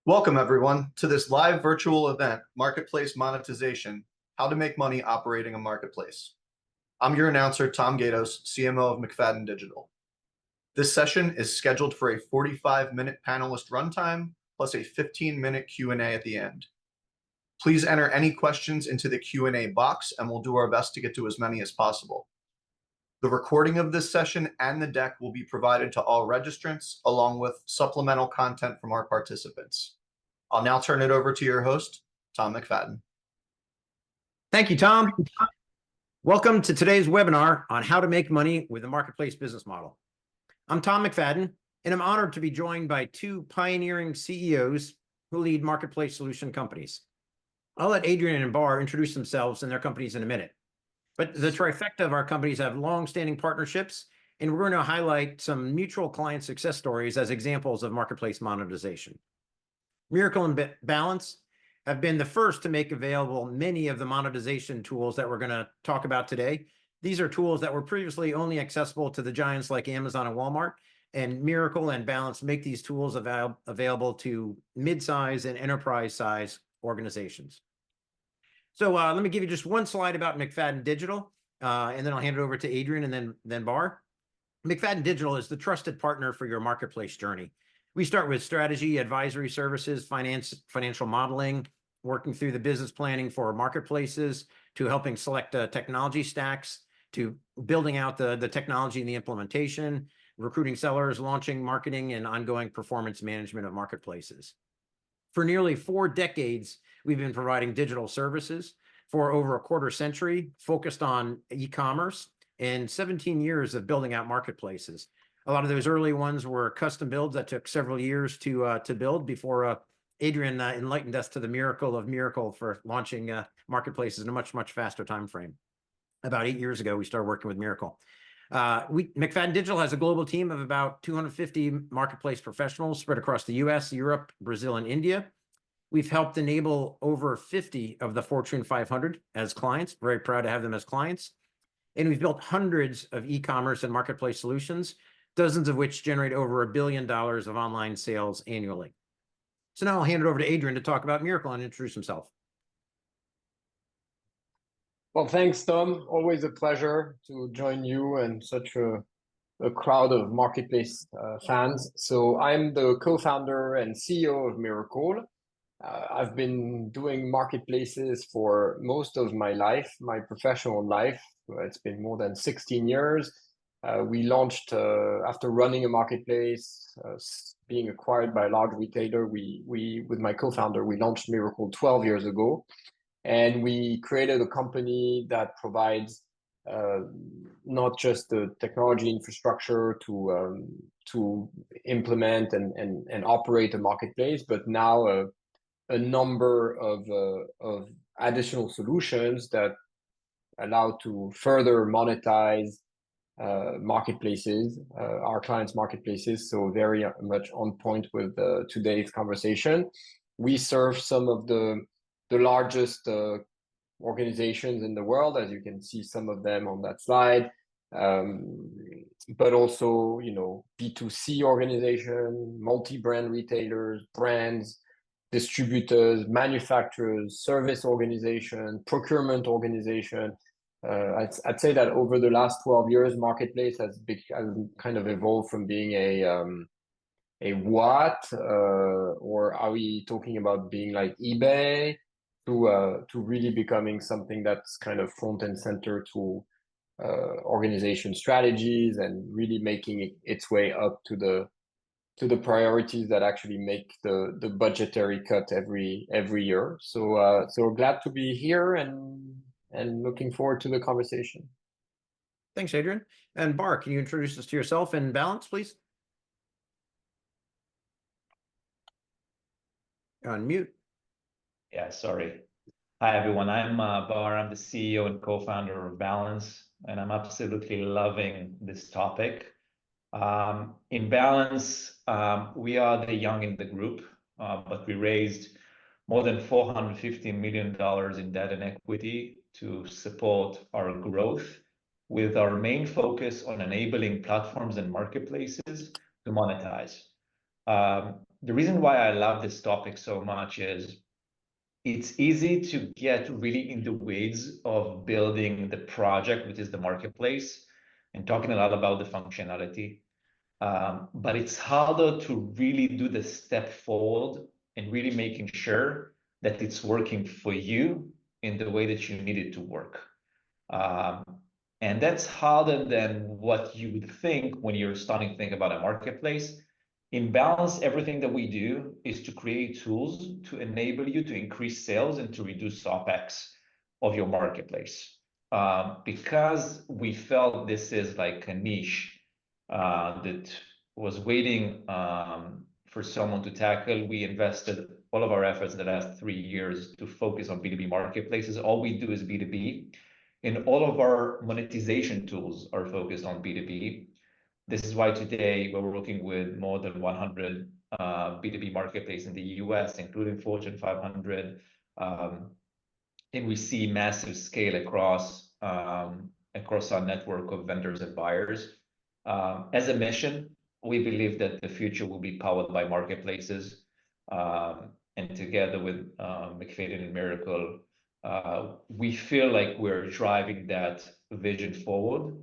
Welcome, everyone, to this live virtual event, Marketplace Monetization, How to Make Money Operating a Marketplace. I'm your announcer, Tom Gatos, CMO of McFadyen Digital. This session is scheduled for a 45-minute panelist runtime, plus a 15-minute Q&A at the end. Please enter any questions into the Q&A box, and we'll do our best to get to as many as possible. The recording of this session and the deck will be provided to all registrants, along with supplemental content from our participants. I'll now turn it over to your host, Tom McFadyen. Thank you, Tom. Welcome to today's webinar on how to make money with a marketplace business model. I'm Tom McFadyen, and I'm honored to be joined by two pioneering CEOs who lead marketplace solution companies. I'll let Adrien and Bar introduce themselves and their companies in a minute. But the trifecta of our companies have long-standing partnerships, and we're going to highlight some mutual client success stories as examples of marketplace monetization. Mirakl and Balance have been the first to make available many of the monetization tools that we're going to talk about today. These are tools that were previously only accessible to the giants like Amazon and Walmart, and Mirakl and Balance make these tools available to mid-size and enterprise-size organizations. So let me give you just one slide about McFadyen Digital, and then I'll hand it over to Adrien and then Bar. McFadyen Digital is the trusted partner for your marketplace journey. We start with strategy, advisory services, financial modeling, working through the business planning for marketplaces, to helping select technology stacks, to building out the technology and the implementation, recruiting sellers, launching marketing, and ongoing performance management of marketplaces. For nearly 4 decades, we've been providing digital services. For over a quarter century, focused on e-commerce, and 17 years of building out marketplaces. A lot of those early ones were custom builds that took several years to build before Adrien enlightened us to the miracle of Mirakl for launching marketplaces in a much faster time frame. About 8 years ago, we started working with Mirakl. McFadyen Digital has a global team of about 250 marketplace professionals spread across the US, Europe, Brazil, and India. We've helped enable over 50 of the Fortune 500 as clients. Very proud to have them as clients. And we've built hundreds of e-commerce and marketplace solutions, dozens of which generate over $1 billion of online sales annually. So now I'll hand it over to Adrien to talk about Mirakl and introduce himself. Well, thanks, Tom. Always a pleasure to join you and such a crowd of marketplace fans. So I'm the co-founder and CEO of Mirakl. I've been doing marketplaces for most of my life, my professional life. It's been more than 16 years. We launched, after running a marketplace, being acquired by a large retailer, with my co-founder, we launched Mirakl 12 years ago. And we created a company that provides not just the technology infrastructure to implement and operate a marketplace, but now a number of additional solutions that allow to further monetize marketplaces, our clients' marketplaces. So very much on point with today's conversation. We serve some of the largest organizations in the world, as you can see some of them on that slide, but also, B2C organization, multi-brand retailers, brands, distributors, manufacturers, service organization, procurement organization. I'd say that over the last 12 years, marketplace has kind of evolved from being a what, or are we talking about being like eBay, to really becoming something that's kind of front and center to organization strategies, and really making its way up to the priorities that actually make the budgetary cut every year. So glad to be here and looking forward to the conversation. Thanks, Adrien. And Bar, can you introduce us to yourself and Balance, please? You're on mute. Yeah, sorry. Hi, everyone. I'm Bar. I'm the CEO and co-founder of Balance, and I'm absolutely loving this topic. In Balance, we are the young in the group, but we raised more than $450 million in debt and equity to support our growth, with our main focus on enabling platforms and marketplaces to monetize. The reason why I love this topic so much is it's easy to get really in the weeds of building the project, which is the marketplace, and talking a lot about the functionality. But it's harder to really do the step forward and really making sure that it's working for you in the way that you need it to work. And that's harder than what you would think when you're starting to think about a marketplace. In Balance, everything that we do is to create tools to enable you to increase sales and to reduce OpEx of your marketplace. Because we felt this is like a niche that was waiting for someone to tackle, we invested all of our efforts in the last 3 years to focus on B2B marketplaces. All we do is B2B. And all of our monetization tools are focused on B2B. This is why today we're working with more than 100 B2B marketplaces in the US, including Fortune 500. And we see massive scale across our network of vendors and buyers. As a mission, we believe that the future will be powered by marketplaces. And together with McFadyen and Mirakl, we feel like we're driving that vision forward.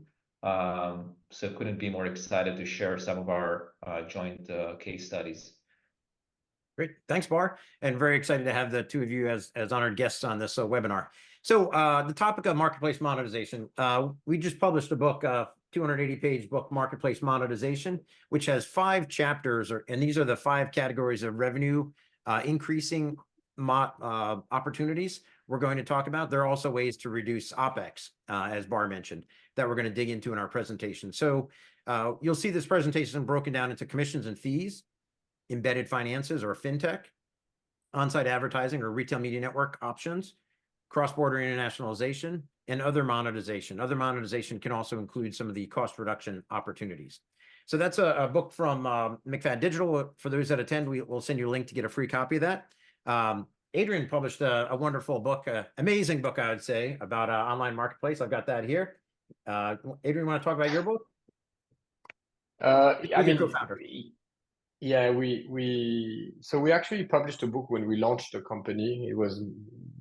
So couldn't be more excited to share some of our joint case studies. Great. Thanks, Bar. And very excited to have the two of you as honored guests on this webinar. So the topic of marketplace monetization, we just published a book, 280-page book, Marketplace Monetization, which has 5 chapters, and these are the 5 categories of revenue increasing opportunities we're going to talk about. There are also ways to reduce OpEx, as Bar mentioned, that we're going to dig into in our presentation. So you'll see this presentation broken down into commissions and fees, embedded finances or fintech, on-site advertising or retail media network options, cross-border internationalization, and other monetization. Other monetization can also include some of the cost reduction opportunities. So that's a book from McFadyen Digital. For those that attend, we'll send you a link to get a free copy of that. Adrien published a wonderful book, amazing book, I would say, about online marketplace. I've got that here. Adrien, want to talk about your book? I mean, co-founder. Yeah, so we actually published a book when we launched the company. It was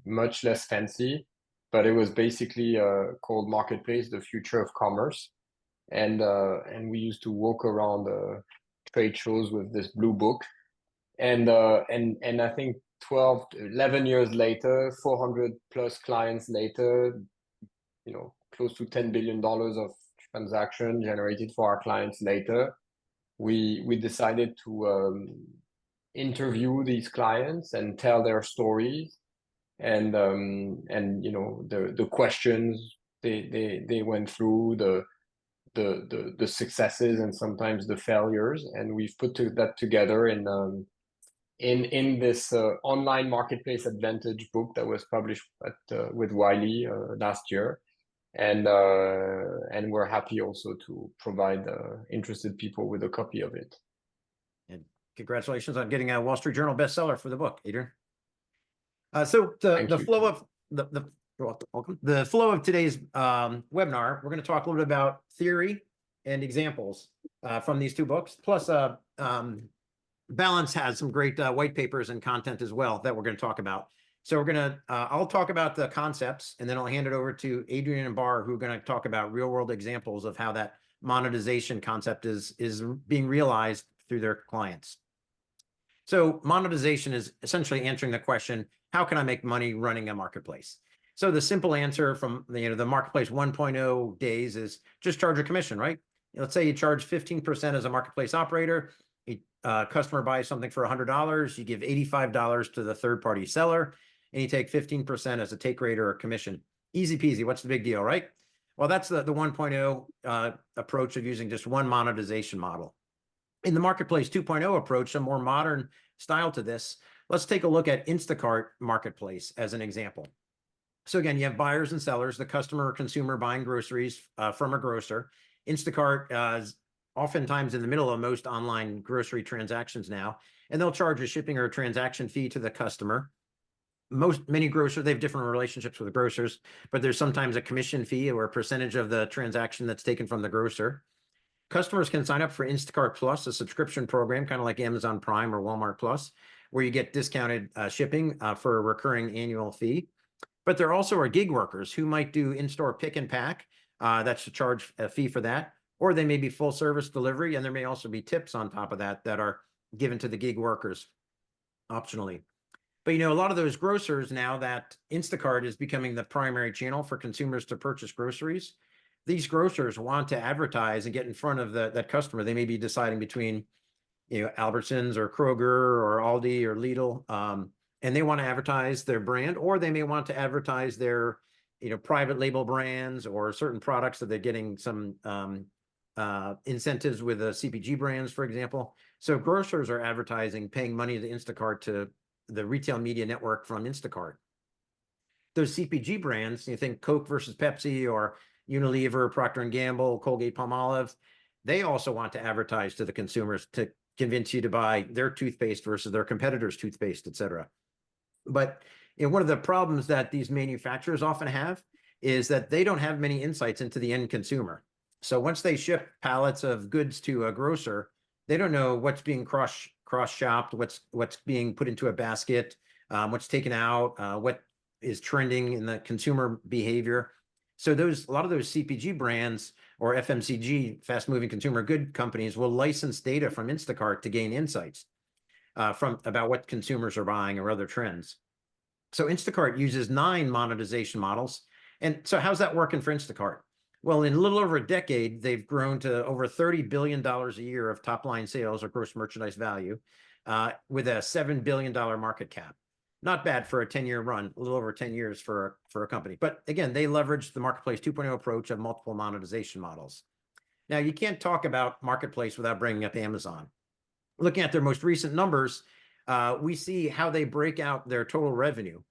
much less fancy, but it was basically called Marketplace: The Future of Commerce. And we used to walk around trade shows with this blue book. And I think 11 years later, 400 plus clients later, close to $10 billion of transaction generated for our clients later, we decided to interview these clients and tell their stories and the questions they went through, the successes and sometimes the failures, and we've put that together in this online marketplace advantage book that was published with Wiley last year, and we're happy also to provide interested people with a copy of it. And congratulations on getting a Wall Street Journal bestseller for the book, Adrien. So the flow of the flow of today's webinar, we're going to talk a little bit about theory and examples from these 2 books. Plus, Balance has some great white papers and content as well that we're going to talk about. So we're going to, I'll talk about the concepts, and then I'll hand it over to Adrien and Bar, who are going to talk about real world examples of how that monetization concept is being realized through their clients. So monetization is essentially answering the question, how can I make money running a marketplace? So the simple answer from the Marketplace 1.0 days is just charge a commission, right? Let's say you charge 15% as a marketplace operator. A customer buys something for $100, you give $85 to the third-party seller, and you take 15% as a take rate or a commission. Easy peasy, what's the big deal, right? Well, that's the 1.0 approach of using just one monetization model. In the Marketplace 2.0 approach, a more modern style to this, let's take a look at Instacart Marketplace as an example. So again, you have buyers and sellers, the customer or consumer buying groceries from a grocer. Instacart is oftentimes in the middle of most online grocery transactions now, and they'll charge a shipping or a transaction fee to the customer. Many grocers, they have different relationships with grocers, but there's sometimes a commission fee or a percentage of the transaction that's taken from the grocer. customers can sign up for Instacart Plus, a subscription program, kind of like Amazon Prime or Walmart Plus, where you get discounted shipping for a recurring annual fee. But there also are gig workers who might do in-store pick and pack. That's to charge a fee for that. Or they may be full service delivery, and there may also be tips on top of that that are given to the gig workers optionally. But a lot of those grocers, now that Instacart is becoming the primary channel for consumers to purchase groceries, these grocers want to advertise and get in front of that customer. They may be deciding between Albertsons or Kroger or Aldi or Lidl, and they want to advertise their brand, or they may want to advertise their private label brands or certain products that they're getting some incentives with the CPG brands, for example. So grocers are advertising, paying money to Instacart, to the retail media network from Instacart. Those CPG brands, you think Coke versus Pepsi or Unilever, Procter & Gamble, Colgate-Palmolive, they also want to advertise to the consumers to convince you to buy their toothpaste versus their competitor's toothpaste, et cetera. But one of the problems that these manufacturers often have is that they don't have many insights into the end consumer. So once they ship pallets of goods to a grocer, they don't know what's being cross-shopped, what's being put into a basket, what's taken out, what is trending in the consumer behavior. So a lot of those CPG brands or FMCG, fast-moving consumer good companies, will license data from Instacart to gain insights about what consumers are buying or other trends. So Instacart uses 9 monetization models. And so how's that working for Instacart? Well, in a little over a decade, they've grown to over $30 billion a year of top-line sales or gross merchandise value, with a $7 billion market cap. Not bad for a 10-year run, a little over 10 years for a company. But again, they leverage the Marketplace 2.0 approach of multiple monetization models. Now, you can't talk about Marketplace without bringing up Amazon. Looking at their most recent numbers, we see how they break out their total revenue.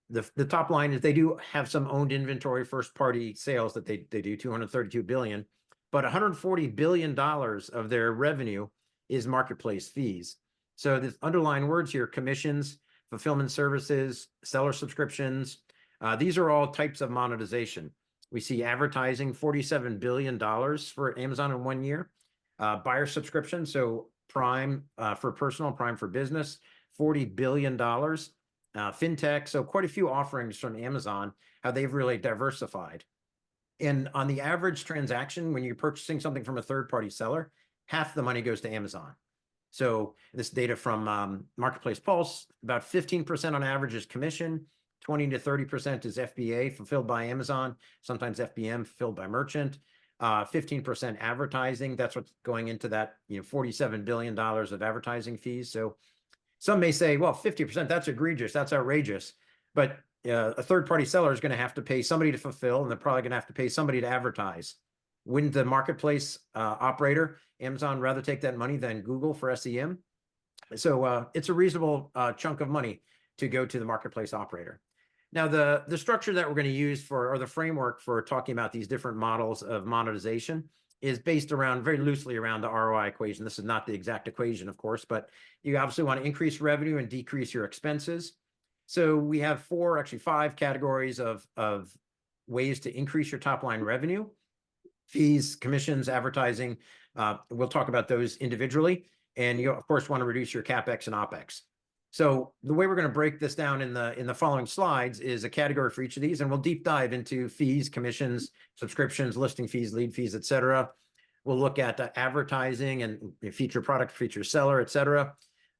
The top line is they do have some owned inventory, first-party sales that they do, $232 billion, but $140 billion of their revenue is marketplace fees. So the underlying words here: commissions, fulfillment services, seller subscriptions. These are all types of monetization. We see advertising, $47 billion for Amazon in 1 year. Buyer subscription, so Prime for personal, Prime for business, $40 billion. Fintech, so quite a few offerings from Amazon, how they've really diversified. And on the average transaction, when you're purchasing something from a third-party seller, half the money goes to Amazon. So this data from Marketplace Pulse, about 15% on average is commission, 20 to 30% is FBA, fulfilled by Amazon, sometimes FBM, fulfilled by merchant, 15% advertising. That's what's going into that $47 billion of advertising fees. So some may say, well, 50%, that's egregious, that's outrageous. But a third-party seller is going to have to pay somebody to fulfill, and they're probably going to have to pay somebody to advertise. Wouldn't the marketplace operator, Amazon, rather take that money than Google for SEM? So it's a reasonable chunk of money to go to the marketplace operator. Now, the structure that we're going to use or the framework for talking about these different models of monetization is based around, very loosely around, the ROI equation. This is not the exact equation, of course, but you obviously want to increase revenue and decrease your expenses. So we have 5 categories of ways to increase your top line revenue: fees, commissions, advertising. We'll talk about those individually. And you, of course, want to reduce your CapEx and OpEx. So the way we're going to break this down in the following slides is a category for each of these, and we'll deep dive into fees, commissions, subscriptions, listing fees, lead fees, et cetera. We'll look at advertising and feature product, feature seller, et cetera.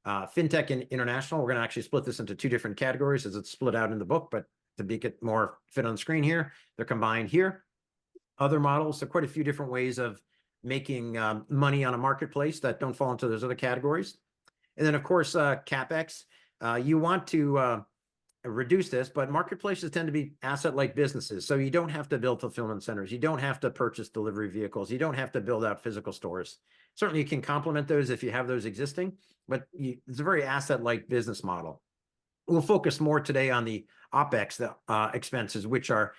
Fintech and international, we're going to actually split this into 2 different categories as it's split out in the book, but to make it more fit on the screen here, they're combined here. Other models, so quite a few different ways of making money on a marketplace that don't fall into those other categories. And then, of course, CapEx. You want to reduce this, but marketplaces tend to be asset-like businesses. So you don't have to build fulfillment centers. You don't have to purchase delivery vehicles. You don't have to build out physical stores. Certainly, you can complement those if you have those existing, but it's a very asset-like business model. We'll focus more today on the OpEx, the expenses, which are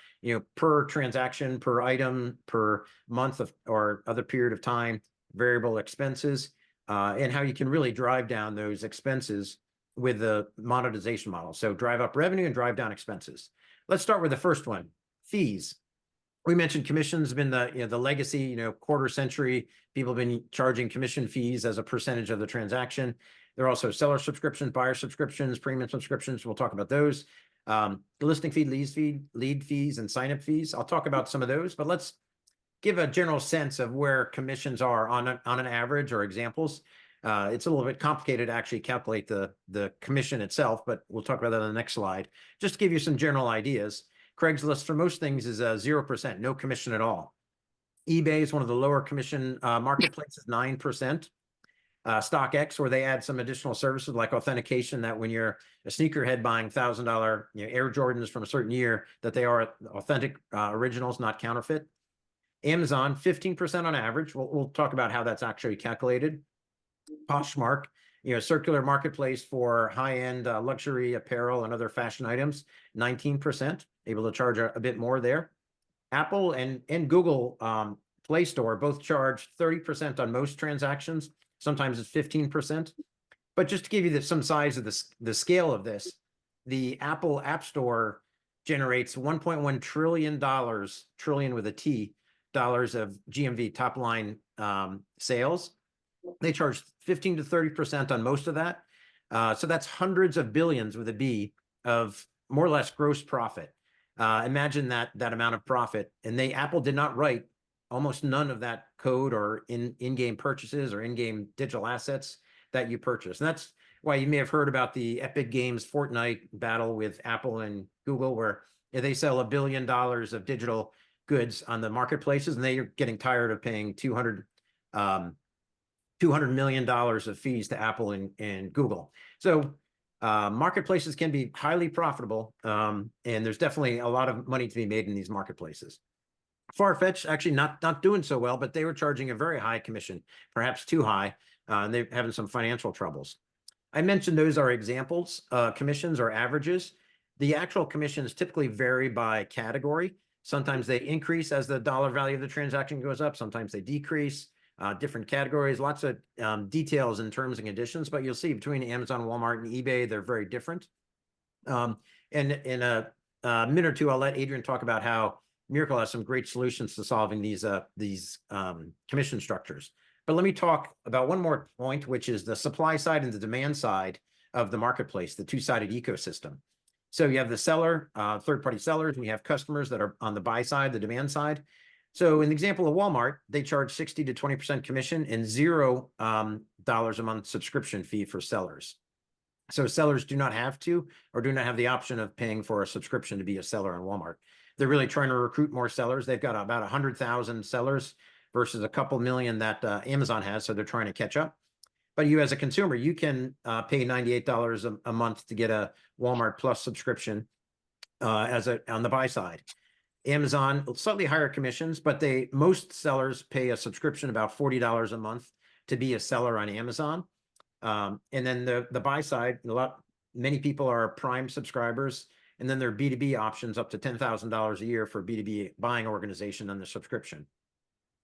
per transaction, per item, per month or other period of time, variable expenses, and how you can really drive down those expenses with the monetization model. So drive up revenue and drive down expenses. Let's start with the first one, fees. We mentioned commissions have been the legacy, quarter century. People have been charging commission fees as a percentage of the transaction. There are also seller subscriptions, buyer subscriptions, premium subscriptions. We'll talk about those. The listing fee, lead fees, and sign-up fees. I'll talk about some of those, but let's give a general sense of where commissions are on an average or examples. It's a little bit complicated to actually calculate the commission itself, but we'll talk about that on the next slide. Just to give you some general ideas. Craigslist for most things is 0%, no commission at all. eBay is one of the lower commission marketplaces, 9%. StockX, where they add some additional services like authentication, that when you're a sneakerhead buying $1,000 Air Jordans from a certain year, that they are authentic originals, not counterfeit. Amazon, 15% on average. We'll talk about how that's actually calculated. Poshmark, circular marketplace for high-end luxury apparel and other fashion items, 19%, able to charge a bit more there. Apple and Google Play Store both charge 30% on most transactions. Sometimes it's 15%. But just to give you some size of the scale of this, the Apple App Store generates $1.1 trillion, trillion with a T, dollars of GMV, top line sales. They charge 15 to 30% on most of that. So that's hundreds of billions with a B of more or less gross profit. Imagine that amount of profit. And Apple did not write almost none of that code or in-game purchases or in-game digital assets that you purchase. And that's why you may have heard about the Epic Games Fortnite battle with Apple and Google, where they sell $1 billion of digital goods on the marketplaces, and they are getting tired of paying $200 million of fees to Apple and Google. So marketplaces can be highly profitable, and there's definitely a lot of money to be made in these marketplaces. Farfetch actually not doing so well, but they were charging a very high commission, perhaps too high, and they're having some financial troubles. I mentioned those are examples, commissions or averages. The actual commissions typically vary by category. Sometimes they increase as the dollar value of the transaction goes up. Sometimes they decrease. Different categories, lots of details in terms and conditions, but you'll see between Amazon, Walmart, and eBay, they're very different. And in a minute or two, I'll let Adrien talk about how Mirakl has some great solutions to solving these commission structures. But let me talk about one more point, which is the supply side and the demand side of the marketplace, the two-sided ecosystem. So you have the seller, third-party sellers, and you have customers that are on the buy side, the demand side. So in the example of Walmart, they charge 60 to 20% commission and $0 a month subscription fee for sellers. So sellers do not have to or do not have the option of paying for a subscription to be a seller on Walmart. They're really trying to recruit more sellers. They've got about 100,000 sellers versus a couple million that Amazon has, so they're trying to catch up. But you as a consumer, you can pay $98 a month to get a Walmart Plus subscription on the buy side. Amazon, slightly higher commissions, but most sellers pay a subscription about $40 a month to be a seller on Amazon. And then the buy side, many people are Prime subscribers, and then there are B2B options up to $10,000 a year for a B2B buying organization on the subscription.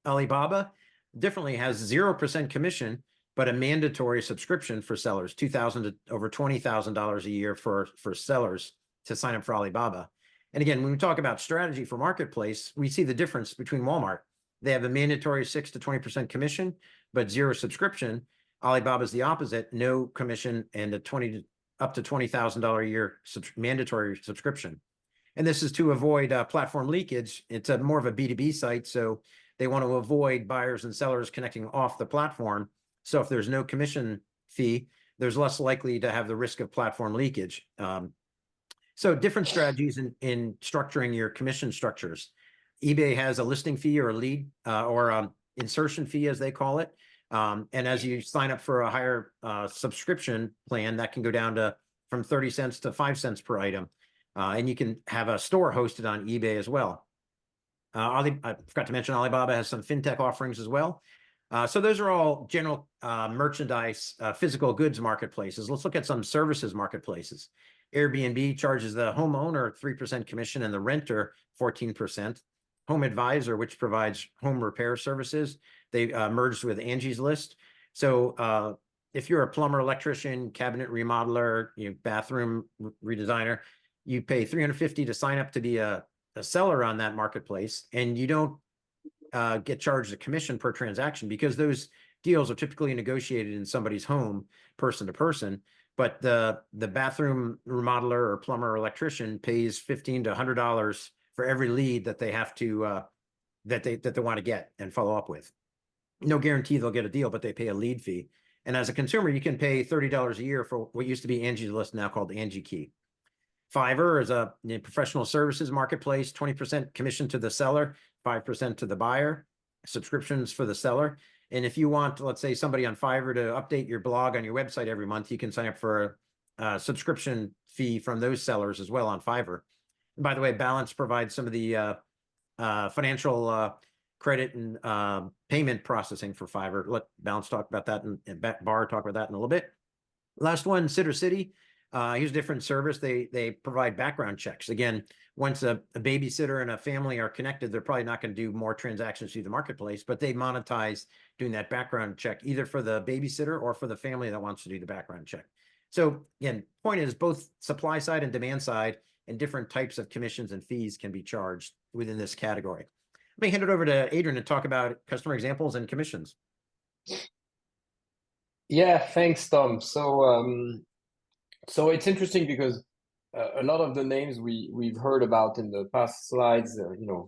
Alibaba differently has 0% commission, but a mandatory subscription for sellers, $2,000 to over $20,000 a year for sellers to sign up for Alibaba. And again, when we talk about strategy for marketplace, we see the difference between Walmart. They have a mandatory 6 to 20% commission, but 0 subscription. Alibaba is the opposite, no commission and up to $20,000 a year mandatory subscription. And this is to avoid platform leakage. It's more of a B2B site, so they want to avoid buyers and sellers connecting off the platform. So if there's no commission fee, there's less likely to have the risk of platform leakage. So different strategies in structuring your commission structures. eBay has a listing fee or a lead or insertion fee, as they call it. And as you sign up for a higher subscription plan, that can go down to from 30 cents to 5 cents per item. And you can have a store hosted on eBay as well. I forgot to mention Alibaba has some fintech offerings as well. So those are all general merchandise, physical goods marketplaces. Let's look at some services marketplaces. Airbnb charges the homeowner 3% commission and the renter 14%. Home Advisor, which provides home repair services, they merged with Angie's List. So if you're a plumber, electrician, cabinet remodeler, bathroom redesigner, you pay $350 to sign up to be a a seller on that marketplace, and you don't get charged a commission per transaction, because those deals are typically negotiated in somebody's home, person to person. But the bathroom remodeler or plumber or electrician pays $15 to $100 for every lead that they have to that they want to get and follow up with. No guarantee they'll get a deal, but they pay a lead fee. And as a consumer, you can pay $30 a year for what used to be Angie's List, now called Angie Key. Fiverr is a professional services marketplace, 20% commission to the seller, 5% to the buyer, subscriptions for the seller. And if you want, let's say, somebody on Fiverr to update your blog on your website every month, you can sign up for a subscription fee from those sellers as well on Fiverr. And by the way, Balance provides some of the financial credit and payment processing for Fiverr. Let Balance talk about that, and Bar talk about that in a little bit. Last one, Sitter City. Here's a different service. They provide background checks. Again, once a babysitter and a family are connected, they're probably not going to do more transactions through the marketplace, but they monetize doing that background check, either for the babysitter or for the family that wants to do the background check. So again, point is, both supply side and demand side and different types of commissions and fees can be charged within this category. Let me hand it over to Adrien to talk about customer examples and commissions. Yeah, thanks, Tom. So it's interesting because a lot of the names we've heard about in the past slides,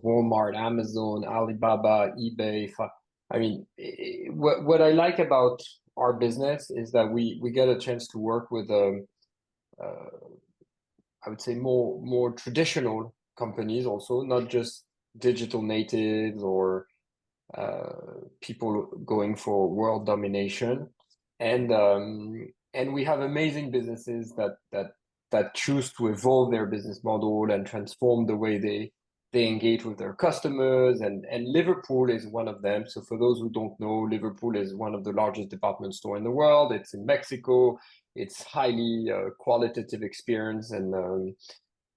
Walmart, Amazon, Alibaba, eBay. I mean, what I like about our business is that we get a chance to work with I would say more traditional companies also, not just digital natives or people going for world domination, and we have amazing businesses that choose to evolve their business model and transform the way they engage with their customers, and Liverpool is one of them. So for those who don't know, Liverpool is one of the largest department store in the world. It's in Mexico. It's highly qualitative experience, and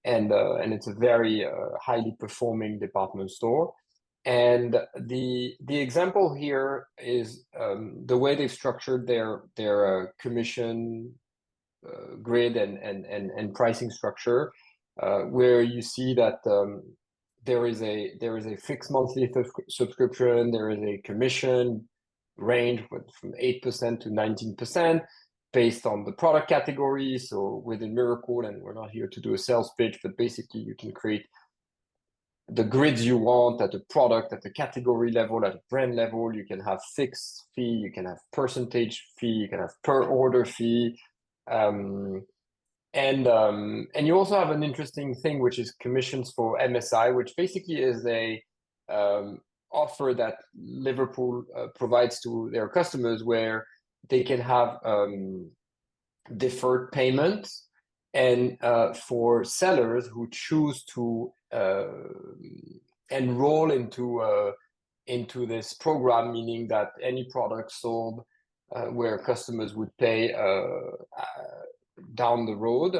it's a very highly performing department store. And the example here is the way they've structured their commission grid and pricing structure, where you see that there is a fixed monthly subscription, there is a commission range from 8% to 19% based on the product category. So within Mirakl, and we're not here to do a sales pitch, but basically you can create the grids you want at a product, at the category level, at a brand level. You can have fixed fee, you can have percentage fee, you can have per order fee. And you also have an interesting thing, which is commissions for MSI, which basically is a offer that Liverpool provides to their customers, where they can have deferred payments, and for sellers who choose to enroll into this program, meaning that any product sold where customers would pay down the road.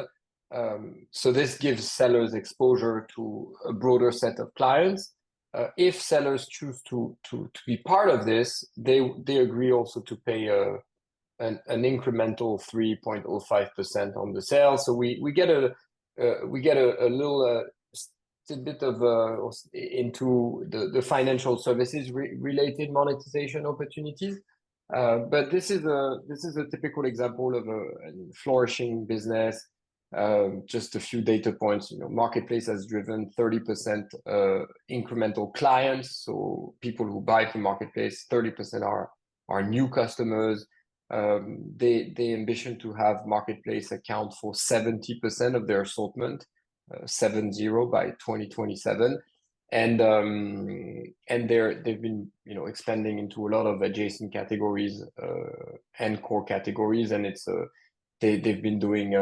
So this gives sellers exposure to a broader set of clients. If sellers choose to be part of this, they agree also to pay an incremental 3.05% on the sale. So we get a little bit of into the financial services related monetization opportunities. But this is a typical example of a flourishing business. Just a few data points. Marketplace has driven 30% incremental clients. So people who buy from Marketplace, 30% are new customers. They ambition to have Marketplace account for 70% of their assortment, 70 by 2027. And they've been expanding into a lot of adjacent categories and core categories, and they've been doing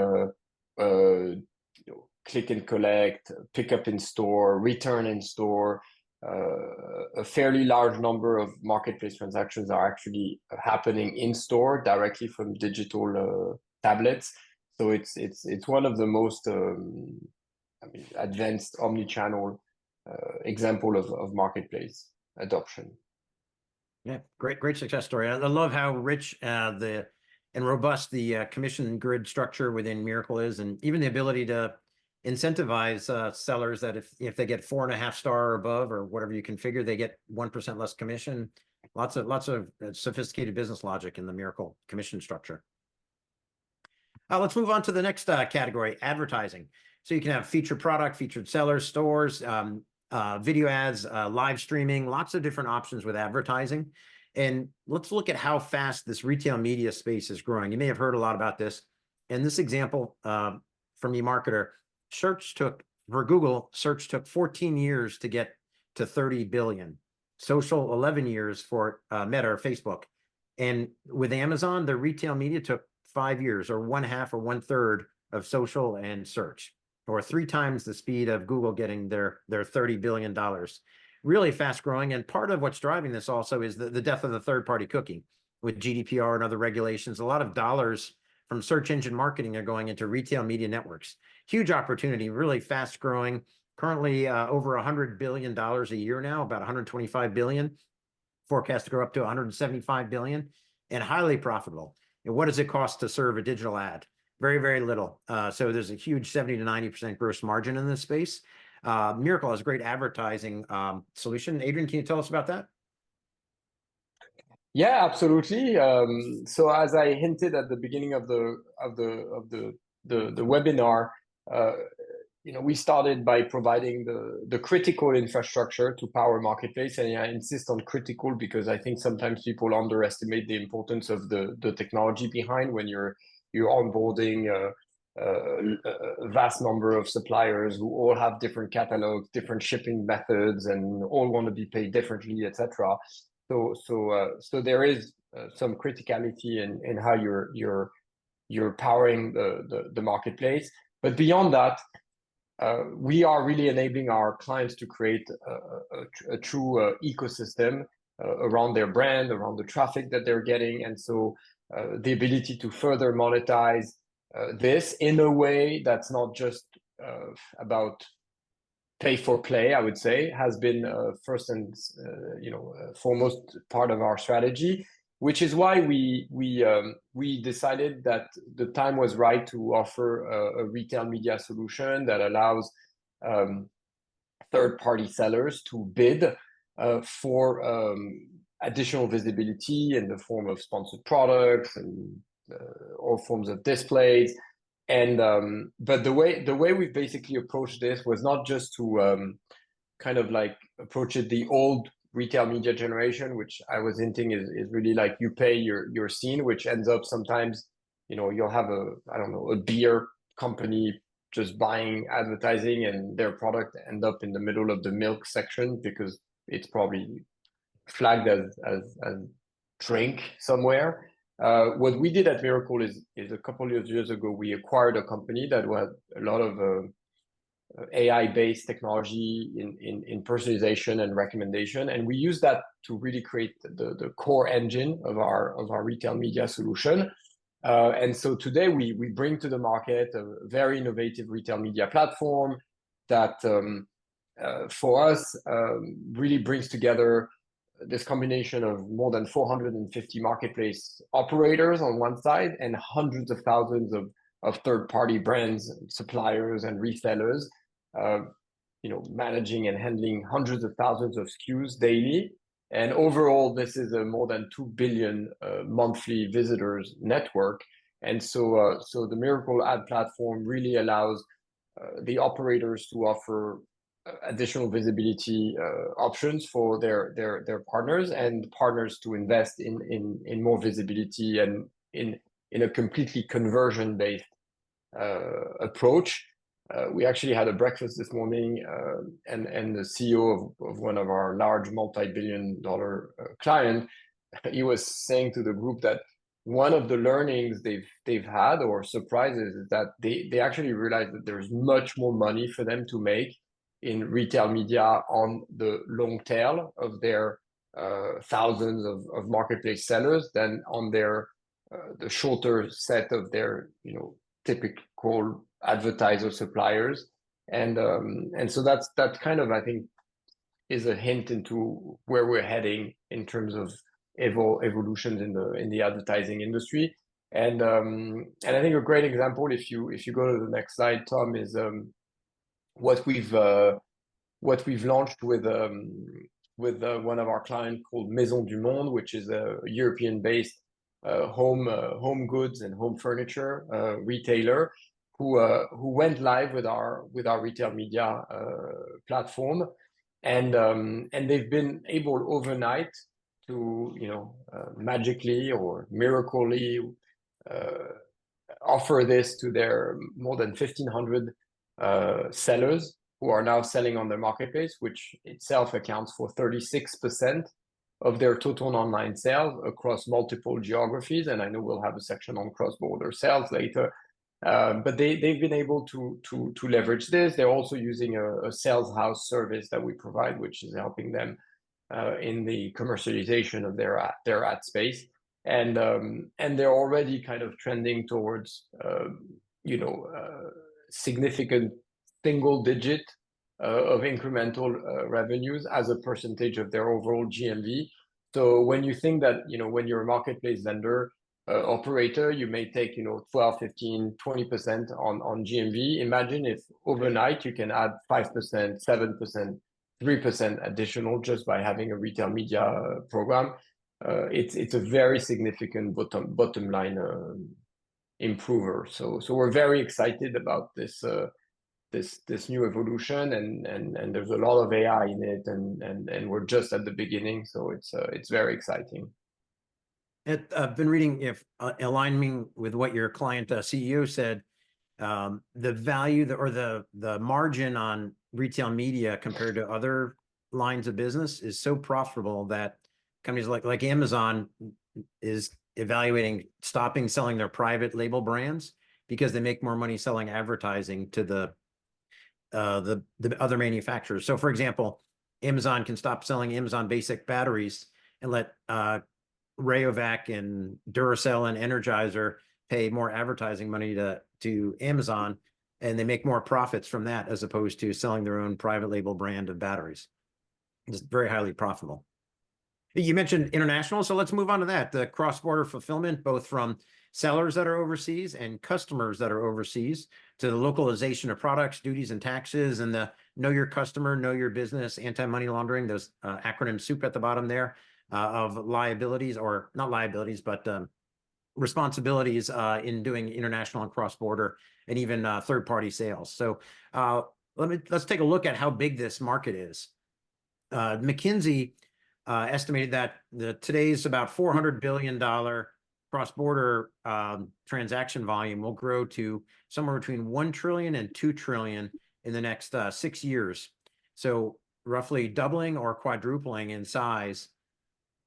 click and collect, pick up in store, return in store. A fairly large number of marketplace transactions are actually happening in store directly from digital tablets. So it's one of the most advanced omni-channel example of marketplace adoption. Yeah, great success story. I love how rich and robust the commission grid structure within Mirakl is, and even the ability to incentivize sellers that if they get 4.5 star or above or whatever you configure, they get 1% less commission. Lots of sophisticated business logic in the Mirakl commission structure. Let's move on to the next category, advertising. So you can have featured product, featured sellers, stores, video ads, live streaming, lots of different options with advertising. And let's look at how fast this retail media space is growing. You may have heard a lot about this. In this example from eMarketer, for Google, search took 14 years to get to 30 billion. Social, 11 years for Meta or Facebook. And with Amazon, the retail media took 5 years, or 1/2 or 1/3 of social and search, or 3 times the speed of Google getting their $30 billion. Really fast growing. And part of what's driving this also is the death of the third-party cookie with GDPR and other regulations. A lot of dollars from search engine marketing are going into retail media networks. Huge opportunity, really fast growing. Currently over $100 billion a year now, about 125 billion, forecast to grow up to 175 billion, and highly profitable. And what does it cost to serve a digital ad? Very, very little. So there's a huge 70 to 90% gross margin in this space. Mirakl has a great advertising solution. Adrien, can you tell us about that? Yeah, absolutely. So as I hinted at the beginning of the webinar, we started by providing the critical infrastructure to power marketplace, and I insist on critical because I think sometimes people underestimate the importance of the technology behind when you're onboarding a vast number of suppliers who all have different catalogs, different shipping methods, and all want to be paid differently, etc. So there is some criticality in how you're powering the marketplace, but beyond that, we are really enabling our clients to create a true ecosystem around their brand, around the traffic that they're getting, and so the ability to further monetize this in a way that's not just about pay for play, I would say, has been first and foremost part of our strategy, which is why we decided that the time was right to offer a retail media solution that allows third-party sellers to bid for additional visibility in the form of sponsored products and all forms of displays. And but the way we've basically approached this was not just to kind of like approach it the old retail media generation, which I was hinting is really like you pay your scene, which ends up sometimes, you'll have a beer company just buying advertising and their product end up in the middle of the milk section because it's probably flagged as drink somewhere. What we did at Mirakl is a couple of years ago, we acquired a company that had a lot of AI-based technology in personalization and recommendation, and we use that to really create the core engine of our retail media solution. And so today we bring to the market a very innovative retail media platform that for us really brings together this combination of more than 450 marketplace operators on one side and hundreds of thousands of third-party brands, suppliers, and resellers, managing and handling hundreds of thousands of SKUs daily. And overall, this is a more than 2 billion monthly visitors network. And so the Mirakl ad platform really allows the operators to offer additional visibility options for their partners, and partners to invest in more visibility and in a completely conversion-based approach. We actually had a breakfast this morning, and the CEO of one of our large multi-billion-dollar client, he was saying to the group that one of the learnings they've had or surprises is that they actually realized that there's much more money for them to make in retail media on the long tail of their thousands of marketplace sellers than on their the shorter set of their typical advertiser suppliers. And so that's kind of, I think, is a hint into where we're heading in terms of evolutions in the advertising industry. And I think a great example, if you go to the next slide, Tom, is what we've launched with one of our clients called Maison du Monde, which is a European-based home goods and home furniture retailer, who went live with our retail media platform, and they've been able overnight to magically or miraculously offer this to their more than 1,500 sellers who are now selling on their marketplace, which itself accounts for 36% of their total online sales across multiple geographies. And I know we'll have a section on cross-border sales later. But they've been able to leverage this. They're also using a sales house service that we provide, which is helping them in the commercialization of their ad space. And they're already kind of trending towards significant single digit of incremental revenues as a percentage of their overall GMV. So when you think that, when you're a marketplace vendor operator, you may take, 12, 15, 20% on GMV. Imagine if overnight you can add 5%, 7%, 3% additional just by having a retail media program. It's a very significant bottom line improver. So we're very excited about this new evolution, and there's a lot of AI in it, and we're just at the beginning, so it's very exciting. I've been reading, if aligning with what your client CEO said, the value or the margin on retail media compared to other lines of business is so profitable that companies like Amazon is evaluating stopping selling their private label brands because they make more money selling advertising to the other manufacturers. So for example, Amazon can stop selling Amazon basic batteries and let Rayovac and Duracell and Energizer pay more advertising money to Amazon, and they make more profits from that as opposed to selling their own private label brand of batteries. It's very highly profitable. You mentioned international, so let's move on to that. The cross-border fulfillment, both from sellers that are overseas and customers that are overseas, to the localization of products, duties, and taxes, and the know your customer, know your business, anti-money laundering, those acronym soup at the bottom there, of liabilities, or not liabilities, but responsibilities in doing international and cross-border, and even third-party sales. So let's take a look at how big this market is. McKinsey estimated that today's about $400 billion cross-border transaction volume will grow to somewhere between 1 trillion and 2 trillion in the next 6 years. So roughly doubling or quadrupling in size,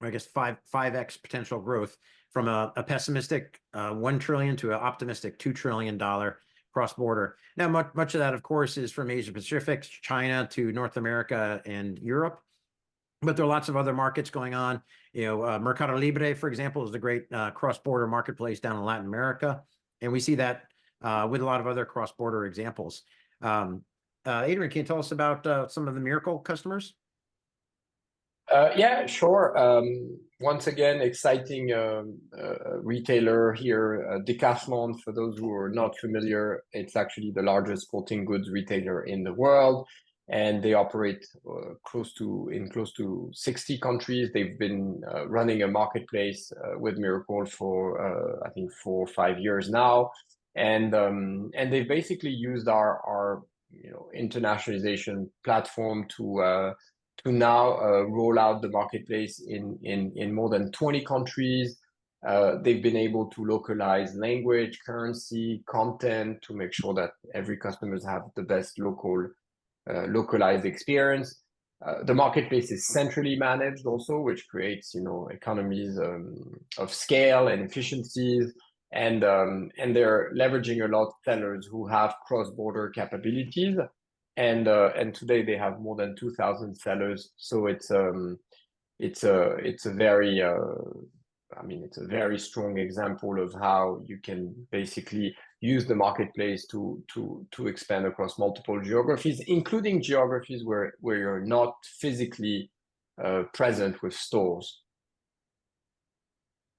I guess 5x potential growth from a pessimistic 1 trillion to an optimistic $2 trillion cross-border. Now, much of that, of course, is from Asia Pacific, China, to North America and Europe. But there are lots of other markets going on. Mercado Libre, for example, is a great cross-border marketplace down in Latin America. And we see that with a lot of other cross-border examples. Adrien, can you tell us about some of the Mirakl customers? Yeah, sure. Once again, exciting retailer here, Decathlon. For those who are not familiar, it's actually the largest sporting goods retailer in the world, and they operate close to 60 countries. They've been running a marketplace with Mirakl for I think 4 or 5 years now, and they've basically used our internationalization platform to now roll out the marketplace in more than 20 countries. They've been able to localize language, currency, content to make sure that every customers have the best localized experience. The marketplace is centrally managed also, which creates economies of scale and efficiencies. And they're leveraging a lot of sellers who have cross-border capabilities. And today they have more than 2,000 sellers. So it's a very it's a very strong example of how you can basically use the marketplace to expand across multiple geographies, including geographies where you're not physically present with stores.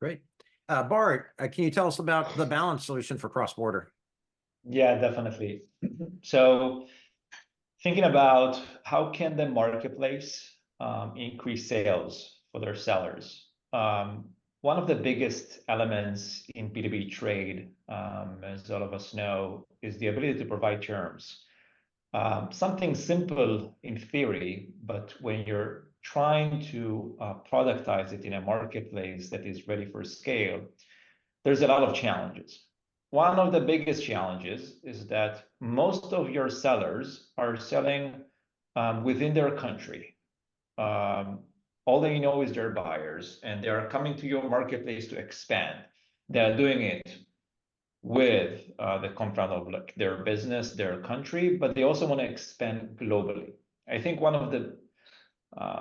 Great. Bart, can you tell us about the balance solution for cross-border? Yeah, definitely. So thinking about how can the marketplace increase sales for their sellers. One of the biggest elements in B2B trade, as all of us know, is the ability to provide terms. Something simple in theory, but when you're trying to productize it in a marketplace that is ready for scale, there's a lot of challenges. One of the biggest challenges is that most of your sellers are selling within their country. All they know is their buyers, and they are coming to your marketplace to expand. They are doing it with the compound of like their business, their country, but they also want to expand globally. I think one of the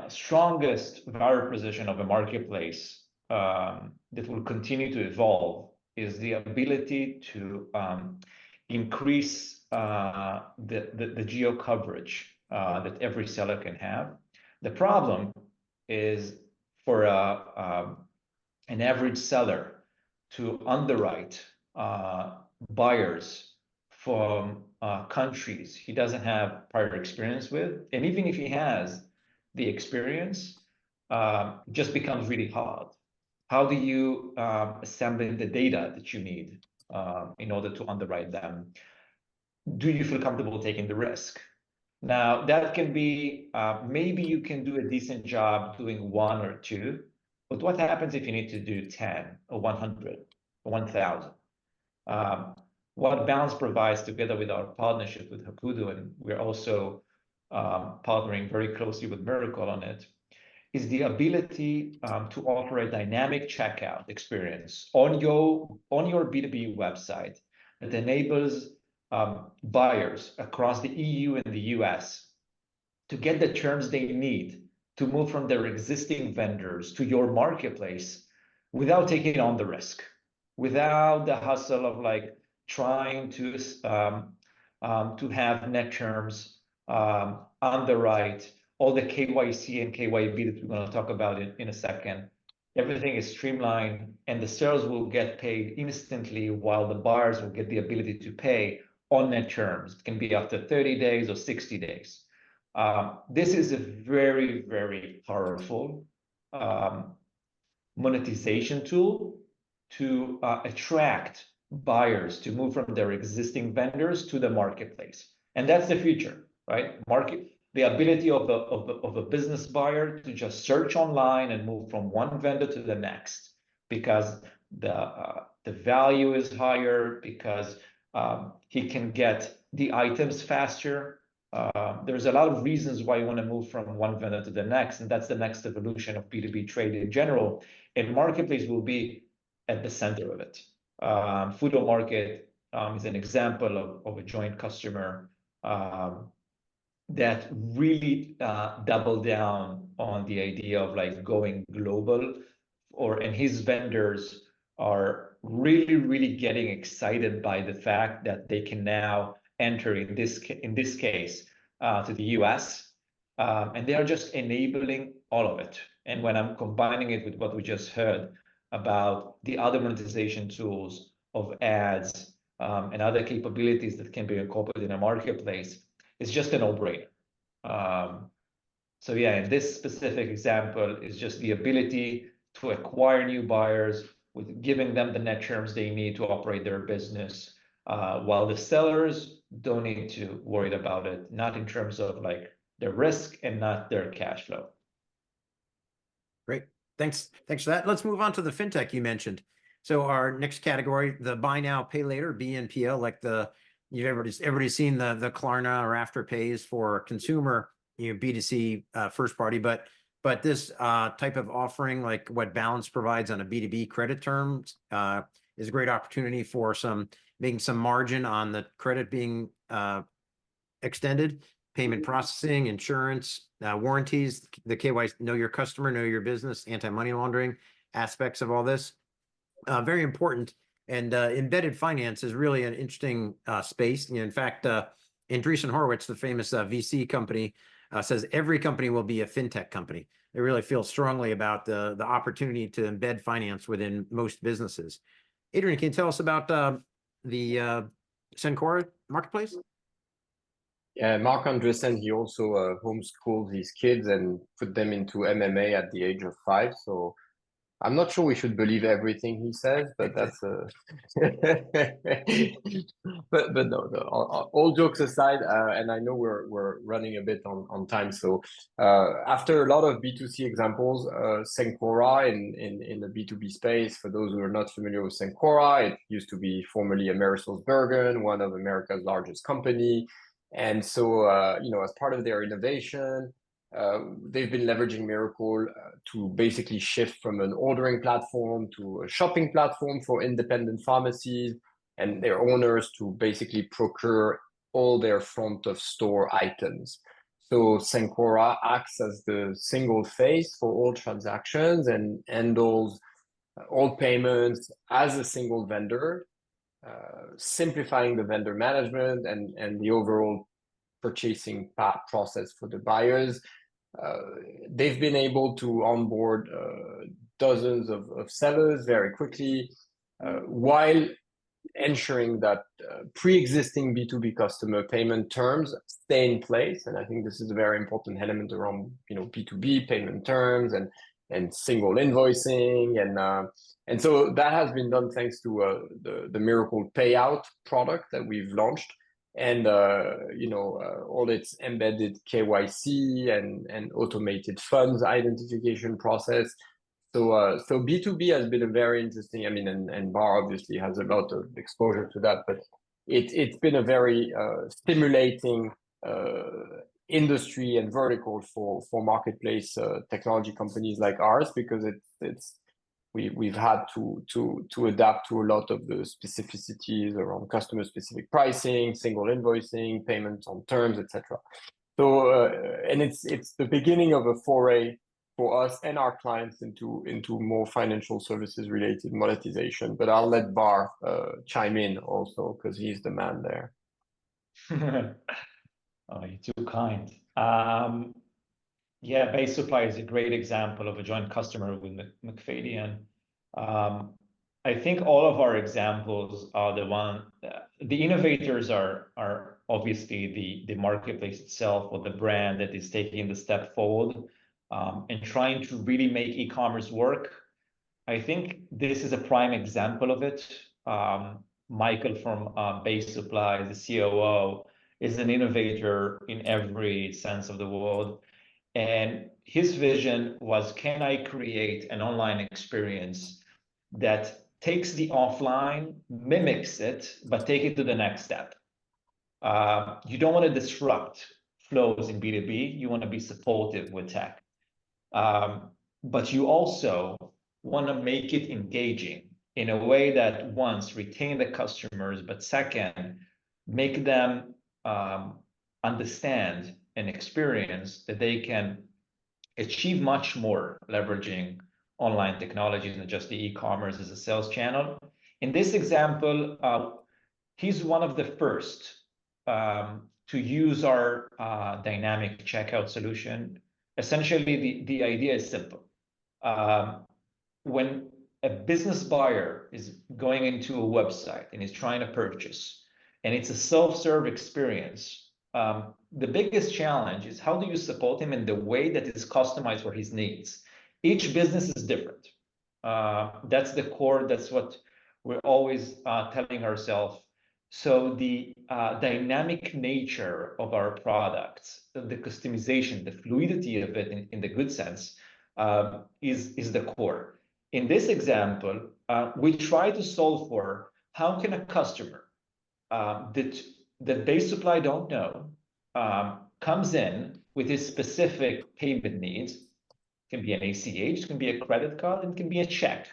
strongest value proposition of a marketplace that will continue to evolve is the ability to increase the geo coverage that every seller can have. The problem is for an average seller to underwrite buyers from countries he doesn't have prior experience with, and even if he has the experience, just becomes really hard. How do you assemble the data that you need in order to underwrite them? Do you feel comfortable taking the risk? Now, that can be, maybe you can do a decent job doing 1 or 2, but what happens if you need to do 10 or 100 or 1,000? What Balance provides together with our partnership with Hakudo, and we're also partnering very closely with Mirakl on it, is the ability to offer a dynamic checkout experience on your B2B website that enables buyers across the EU and the US to get the terms they need to move from their existing vendors to your marketplace without taking on the risk, without the hustle of like trying to have net terms, underwrite, all the KYC and KYB that we're going to talk about in a second. Everything is streamlined, and the sellers will get paid instantly while the buyers will get the ability to pay on net terms. It can be after 30 days or 60 days. This is a very, very powerful monetization tool to attract buyers to move from their existing vendors to the marketplace. And that's the future, right? The ability of a business buyer to just search online and move from one vendor to the next because the value is higher, because he can get the items faster. There's a lot of reasons why you want to move from one vendor to the next, and that's the next evolution of B2B trade in general. And marketplace will be at the center of it. Fudo Market is an example of a joint customer that really doubled down on the idea of like going global, and his vendors are really getting excited by the fact that they can now enter in this case to the US, and they are just enabling all of it. And when I'm combining it with what we just heard about the other monetization tools of ads and other capabilities that can be incorporated in a marketplace, it's just a no-brainer. So yeah, in this specific example is just the ability to acquire new buyers with giving them the net terms they need to operate their business, while the sellers don't need to worry about it, not in terms of like their risk and not their cash flow. Great. Thanks for that. Let's move on to the fintech you mentioned. So our next category, the buy now, pay later, BNPL, like everybody's seen the Klarna or Afterpays for consumer, B2C first party, but this type of offering, like what Balance provides on a B2B credit terms, is a great opportunity for making some margin on the credit being extended, payment processing, insurance, warranties, the KYC, know your customer, know your business, anti-money laundering aspects of all this. Very important. And embedded finance is really an interesting space. In fact, Andreessen Horowitz, the famous VC company, says every company will be a fintech company. They really feel strongly about the opportunity to embed finance within most businesses. Adrien, can you tell us about the Cencora marketplace? Yeah, Mark Andreessen, he also homeschooled his kids and put them into MMA at the age of 5. So I'm not sure we should believe everything he says, but that's but no, no. All jokes aside, and I know we're running a bit on time. So after a lot of B2C examples, Sencora in the B2B space, for those who are not familiar with Sencora, it used to be formerly AmerisourceBergen, one of America's largest company. And so, as part of their innovation, they've been leveraging Mirakl to basically shift from an ordering platform to a shopping platform for independent pharmacies and their owners to basically procure all their front of store items. So Sencora acts as the single face for all transactions and handles all payments as a single vendor, simplifying the vendor management and the overall purchasing process for the buyers. They've been able to onboard dozens of sellers very quickly, while ensuring that pre-existing B2B customer payment terms stay in place. And I think this is a very important element around B2B payment terms and single invoicing, and so that has been done thanks to the Mirakl Payout product that we've launched, and all its embedded KYC and automated funds identification process. So B2B has been a very interesting, I mean, and Bar obviously has a lot of exposure to that, but it's been a very stimulating industry and vertical for marketplace technology companies like ours, because we've had to adapt to a lot of the specificities around customer specific pricing, single invoicing, payments on terms, etc. So and it's the beginning of a foray for us and our clients into more financial services related monetization. But I'll let Bar chime in also, because he's the man there. Oh, you're too kind. Yeah, Base Supply is a great example of a joint customer with McFadyen. I think all of our examples are the innovators are obviously the marketplace itself, or the brand that is taking the step forward and trying to really make e-commerce work. I think this is a prime example of it. Michael from Base Supply, the COO, is an innovator in every sense of the word. And his vision was, can I create an online experience that takes the offline, mimics it, but take it to the next step? You don't want to disrupt flows in B2B. You want to be supportive with tech. But you also want to make it engaging in a way that, once, retain the customers, but second, make them understand and experience that they can achieve much more leveraging online technologies than just the e-commerce as a sales channel. In this example, he's one of the first to use our dynamic checkout solution. Essentially, the idea is simple. When a business buyer is going into a website and is trying to purchase, and it's a self-serve experience, the biggest challenge is, how do you support him in the way that is customized for his needs? Each business is different. That's the core. That's what we're always telling ourselves. So the dynamic nature of our products, the customization, the fluidity of it in the good sense, is the core. In this example, we try to solve for, how can a customer that Base Supply don't know comes in with his specific payment needs. It can be an ACH, it can be a credit card, it can be a check,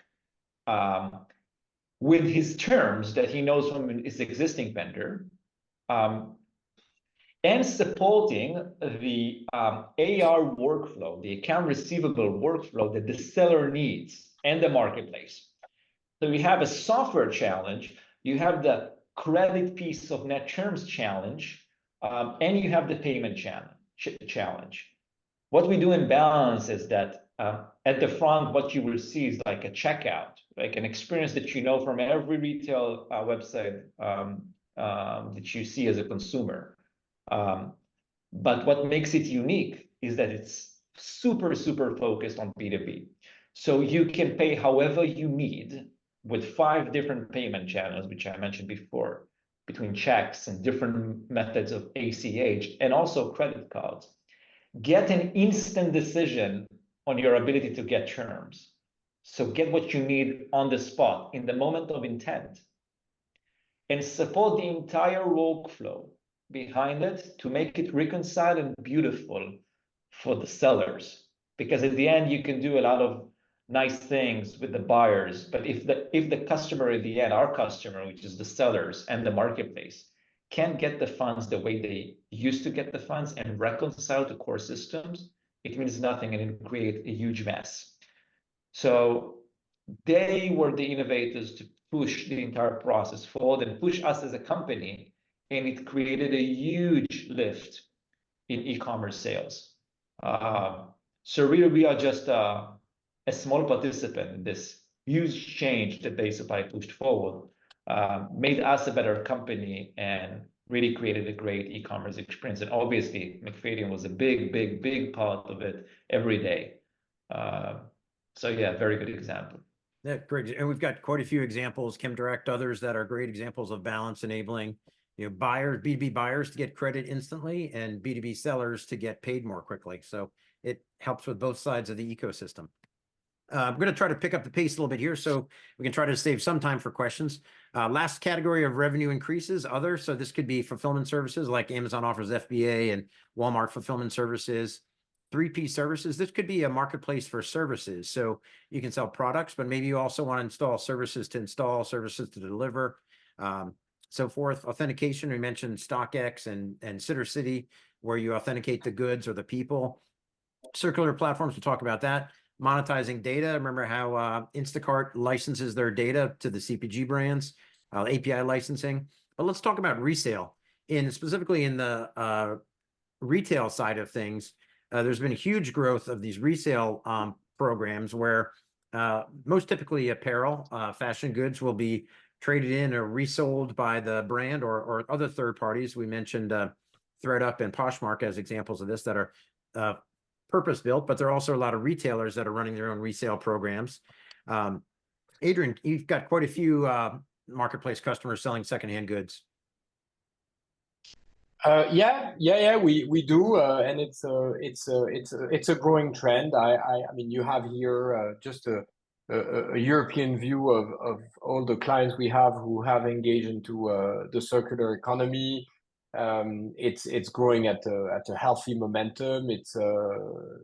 with his terms that he knows from his existing vendor, and supporting the AR workflow, the account receivable workflow that the seller needs, and the marketplace. So we have a software challenge, you have the credit piece of net terms challenge, and you have the payment challenge. What we do in Balance is that at the front, what you will see is like a checkout, like an experience that you know from every retail website that you see as a consumer. But what makes it unique is that it's super, super focused on B2B. So you can pay however you need with 5 different payment channels, which I mentioned before, between checks and different methods of ACH and also credit cards. Get an instant decision on your ability to get terms. So get what you need on the spot in the moment of intent, and support the entire workflow behind it to make it reconciled and beautiful for the sellers. Because at the end, you can do a lot of nice things with the buyers, but if the customer at the end, our customer, which is the sellers and the marketplace, can't get the funds the way they used to get the funds and reconcile to core systems, it means nothing and it creates a huge mess. So they were the innovators to push the entire process forward and push us as a company, and it created a huge lift in e-commerce sales. So really, we are just a small participant in this huge change that they supply pushed forward, made us a better company and really created a great e-commerce experience. And obviously, McFadyen was a big, big, big part of it every day. So yeah, very good example. Yeah, great. And we've got quite a few examples, ChemDirect, others that are great examples of balance enabling, buyers, B2B buyers to get credit instantly and B2B sellers to get paid more quickly. So it helps with both sides of the ecosystem. I'm going to try to pick up the pace a little bit here so we can try to save some time for questions. Last category of revenue increases, other. So this could be fulfillment services like Amazon offers FBA and Walmart fulfillment services. 3P services. This could be a marketplace for services. So you can sell products, but maybe you also want to install services to install, services to deliver, so forth. Authentication, we mentioned StockX and SitterCity, where you authenticate the goods or the people. Circular platforms, we'll talk about that. Monetizing data. Remember how Instacart licenses their data to the CPG brands, API licensing. But let's talk about resale. Specifically in the retail side of things, there's been a huge growth of these resale programs where most typically apparel, fashion goods will be traded in or resold by the brand or other third parties. We mentioned ThredUp and Poshmark as examples of this that are purpose-built, but there are also a lot of retailers that are running their own resale programs. Adrien, you've got quite a few marketplace customers selling secondhand goods. We do, and it's a growing trend. I mean, you have here just a European view of all the clients we have who have engaged into the circular economy. It's growing at a healthy momentum.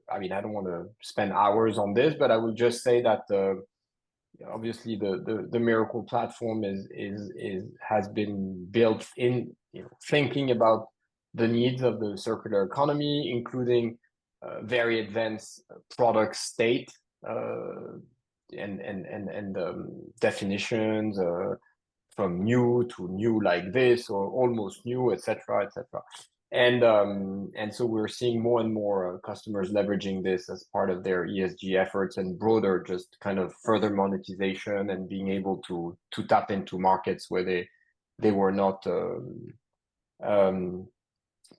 I mean, I don't want to spend hours on this, but I will just say that obviously the Mirakl platform has been built in thinking about the needs of the circular economy, including very advanced product state and definitions from new to new like this or almost new, etc., etc. And so we're seeing more and more customers leveraging this as part of their ESG efforts and broader just kind of further monetization and being able to tap into markets where they were not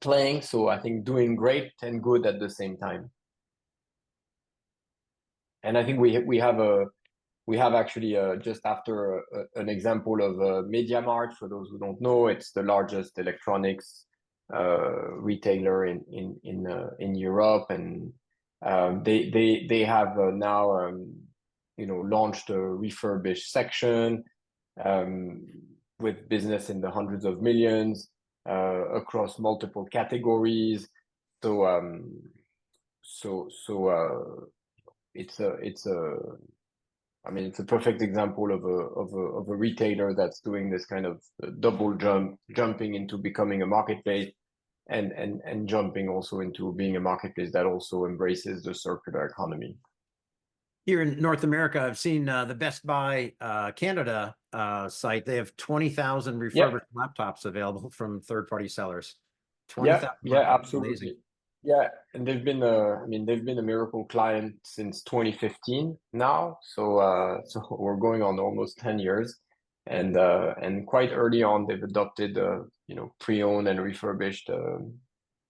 playing. So I think doing great and good at the same time. And I think we have actually just after an example of MediaMarkt. For those who don't know, it's the largest electronics retailer in Europe, and they have now launched a refurbished section with business in the hundreds of millions across multiple categories. It's a perfect example of a retailer that's doing this kind of double jumping into becoming a marketplace and jumping also into being a marketplace that also embraces the circular economy. Here in North America, I've seen the Best Buy Canada site. They have 20,000 refurbished laptops available from third-party sellers. 20,000. Yeah, absolutely. Amazing. Yeah, and they've been a Mirakl client since 2015 now. So we're going on almost 10 years, and quite early on they've adopted pre-owned and refurbished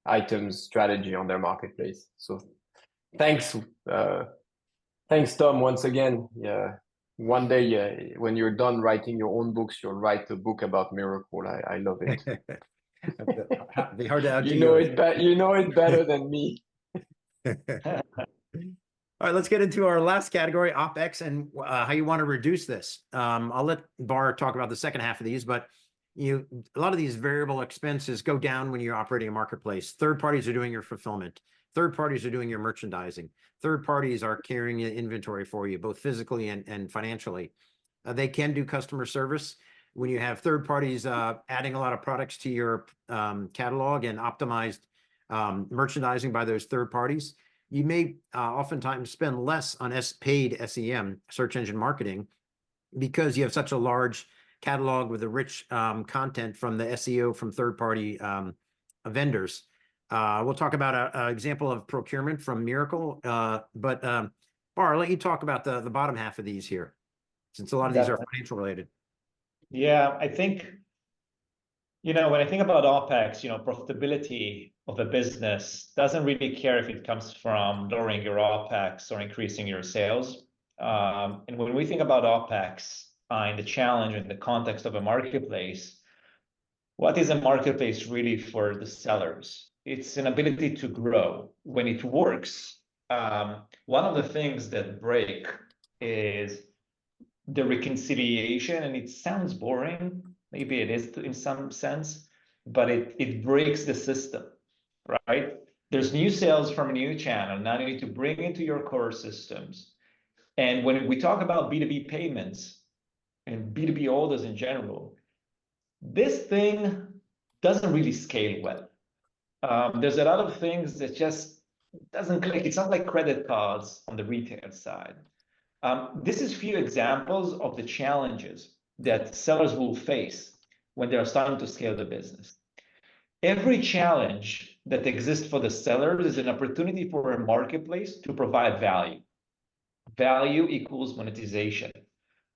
items strategy on their marketplace. So thanks, Tom, once again. Yeah, one day when you're done writing your own books, you'll write a book about Mirakl. I love it. It'd be hard to outdo you know yours. you know it better than me. All right, let's get into our last category, OpEx, and how you want to reduce this. I'll let Bar talk about the second half of these, but a lot of these variable expenses go down when you're operating a marketplace. Third parties are doing your fulfillment. Third parties are doing your merchandising. Third parties are carrying the inventory for you, both physically and financially. They can do customer service. When you have third parties adding a lot of products to your catalog and optimized merchandising by those third parties, you may oftentimes spend less on paid SEM, search engine marketing, because you have such a large catalog with a rich content from the SEO from third-party vendors. We'll talk about an example of procurement from Mirakl, but Bar, I'll let you talk about the bottom half of these here, since a lot of these are financial related. Yeah, I think, when I think about OpEx, profitability of a business doesn't really care if it comes from lowering your OpEx or increasing your sales. And when we think about OpEx and the challenge in the context of a marketplace, what is a marketplace really for the sellers? It's an ability to grow. When it works, one of the things that break is the reconciliation, and it sounds boring. Maybe it is in some sense, but it breaks the system, right? There's new sales from a new channel. Now you need to bring into your core systems. And when we talk about B2B payments and B2B orders in general, this thing doesn't really scale well. There's a lot of things that just doesn't click. It's not like credit cards on the retail side. This is few examples of the challenges that sellers will face when they are starting to scale the business. Every challenge that exists for the sellers is an opportunity for a marketplace to provide value. Value equals monetization.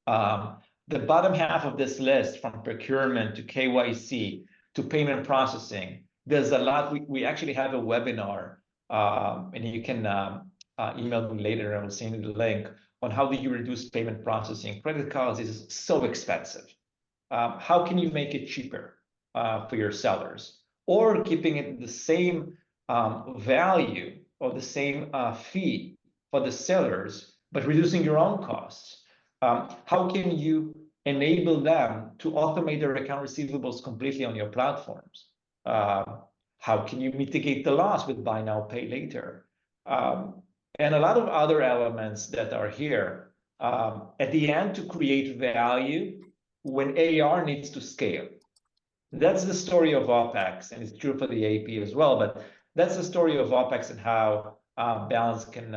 The bottom half of this list, from procurement to KYC to payment processing, there's a lot. We actually have a webinar, and you can email me later, and I will send you the link on how do you reduce payment processing. Credit cards is so expensive. How can you make it cheaper for your sellers, or keeping it the same value or the same fee for the sellers, but reducing your own costs? How can you enable them to automate their account receivables completely on your platforms? How can you mitigate the loss with buy now, pay later? And a lot of other elements that are here at the end to create value when AR needs to scale. That's the story of OpEx, and it's true for the AP as well, but that's the story of OpEx and how Balance can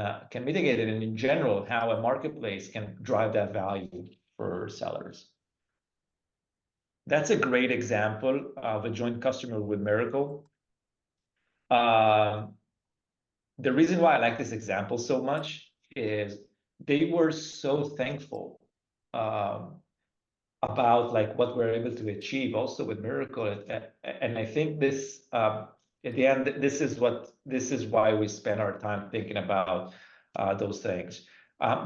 mitigate it, and in general, how a marketplace can drive that value for sellers. That's a great example of a joint customer with Mirakl. The reason why I like this example so much is they were so thankful about what we're able to achieve also with Mirakl, and I think this at the end, this is why we spend our time thinking about those things.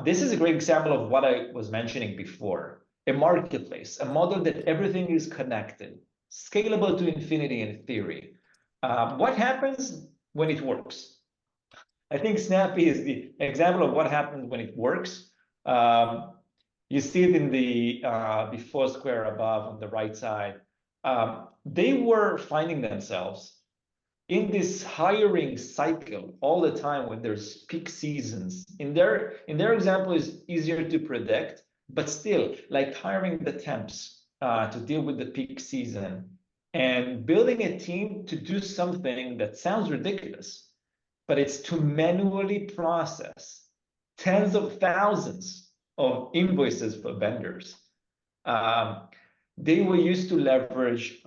This is a great example of what I was mentioning before: a marketplace, a model that everything is connected, scalable to infinity in theory. What happens when it works? I think Snappy is the example of what happens when it works. You see it in the before square above on the right side. They were finding themselves in this hiring cycle all the time when there's peak seasons. In their example, is easier to predict, but still, like hiring the temps to deal with the peak season and building a team to do something that sounds ridiculous, but it's to manually process tens of thousands of invoices for vendors. They were used to leverage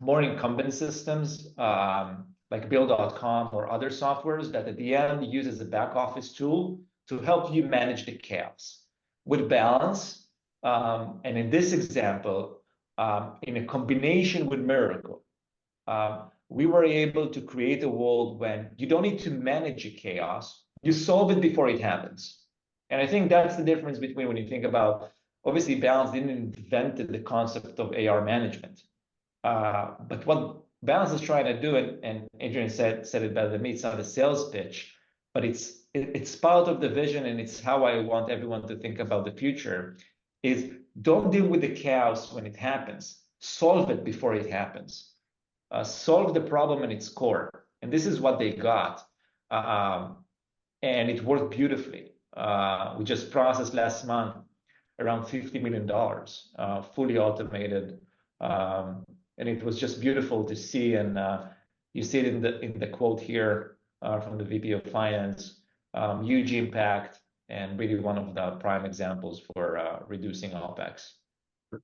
more incumbent systems like Bill.com or other softwares that at the end use as a back office tool to help you manage the chaos. With Balance, and in this example, in a combination with Mirakl, we were able to create a world when you don't need to manage a chaos, you solve it before it happens. And I think that's the difference between when you think about, obviously, Balance didn't invent the concept of AR management. But what Balance is trying to do, and Adrien said it better than me, it's not a sales pitch, but it's part of the vision, and it's how I want everyone to think about the future, is don't deal with the chaos when it happens. Solve it before it happens. Solve the problem in its core. And this is what they got. And it worked beautifully. We just processed last month around $50 million, fully automated. And it was just beautiful to see. And you see it in the quote here from the VP of Finance, huge impact, and really one of the prime examples for reducing OpEx.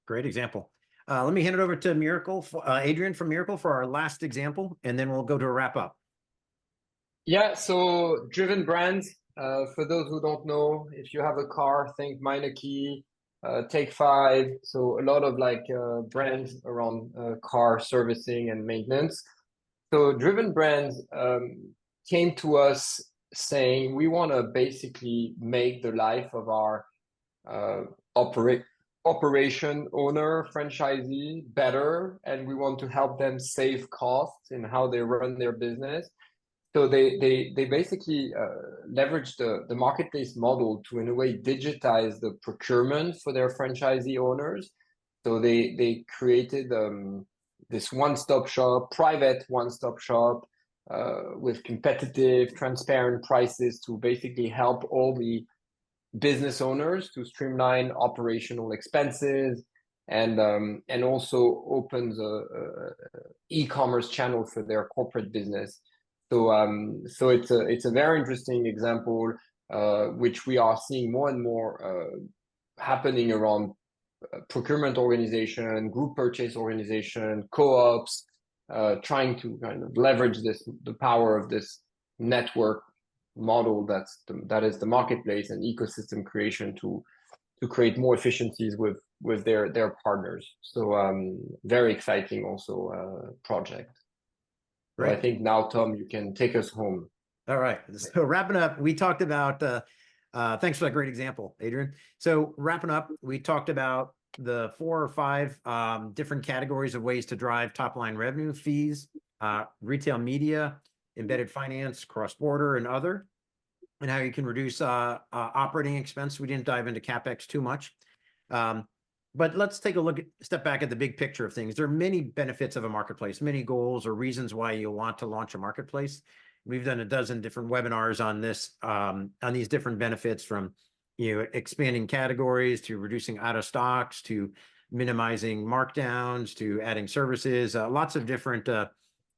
Great example. Let me hand it over to Mirakl, Adrien from Mirakl for our last example, and then we'll go to a wrap up. Yeah, so driven brands, for those who don't know, if you have a car, think Meineke, Take 5. So a lot of like brands around car servicing and maintenance. So driven brands came to us saying, we want to basically make the life of our operation owner, franchisee better, and we want to help them save costs in how they run their business. So they basically leverage the marketplace model to, in a way, digitize the procurement for their franchisee owners. So they created this one-stop shop, private one-stop shop with competitive, transparent prices to basically help all the business owners to streamline operational expenses, and also opens a e-commerce channel for their corporate business. So it's a very interesting example, which we are seeing more and more happening around procurement organization, group purchase organization, co-ops, trying to kind of leverage the power of this network model that is the marketplace and ecosystem creation to create more efficiencies with their partners. So very exciting also project. Right. I think now, Tom, you can take us home. All right. So wrapping up, we talked about, thanks for that great example, Adrien. So wrapping up, we talked about the 4 or 5 different categories of ways to drive top line revenue, fees, retail media, embedded finance, cross-border, and other, and how you can reduce operating expense. We didn't dive into CapEx too much. But let's take a step back at the big picture of things. There are many benefits of a marketplace, many goals or reasons why you want to launch a marketplace. We've done a dozen different webinars on this, on these different benefits, from expanding categories to reducing out of stocks to minimizing markdowns to adding services. Lots of different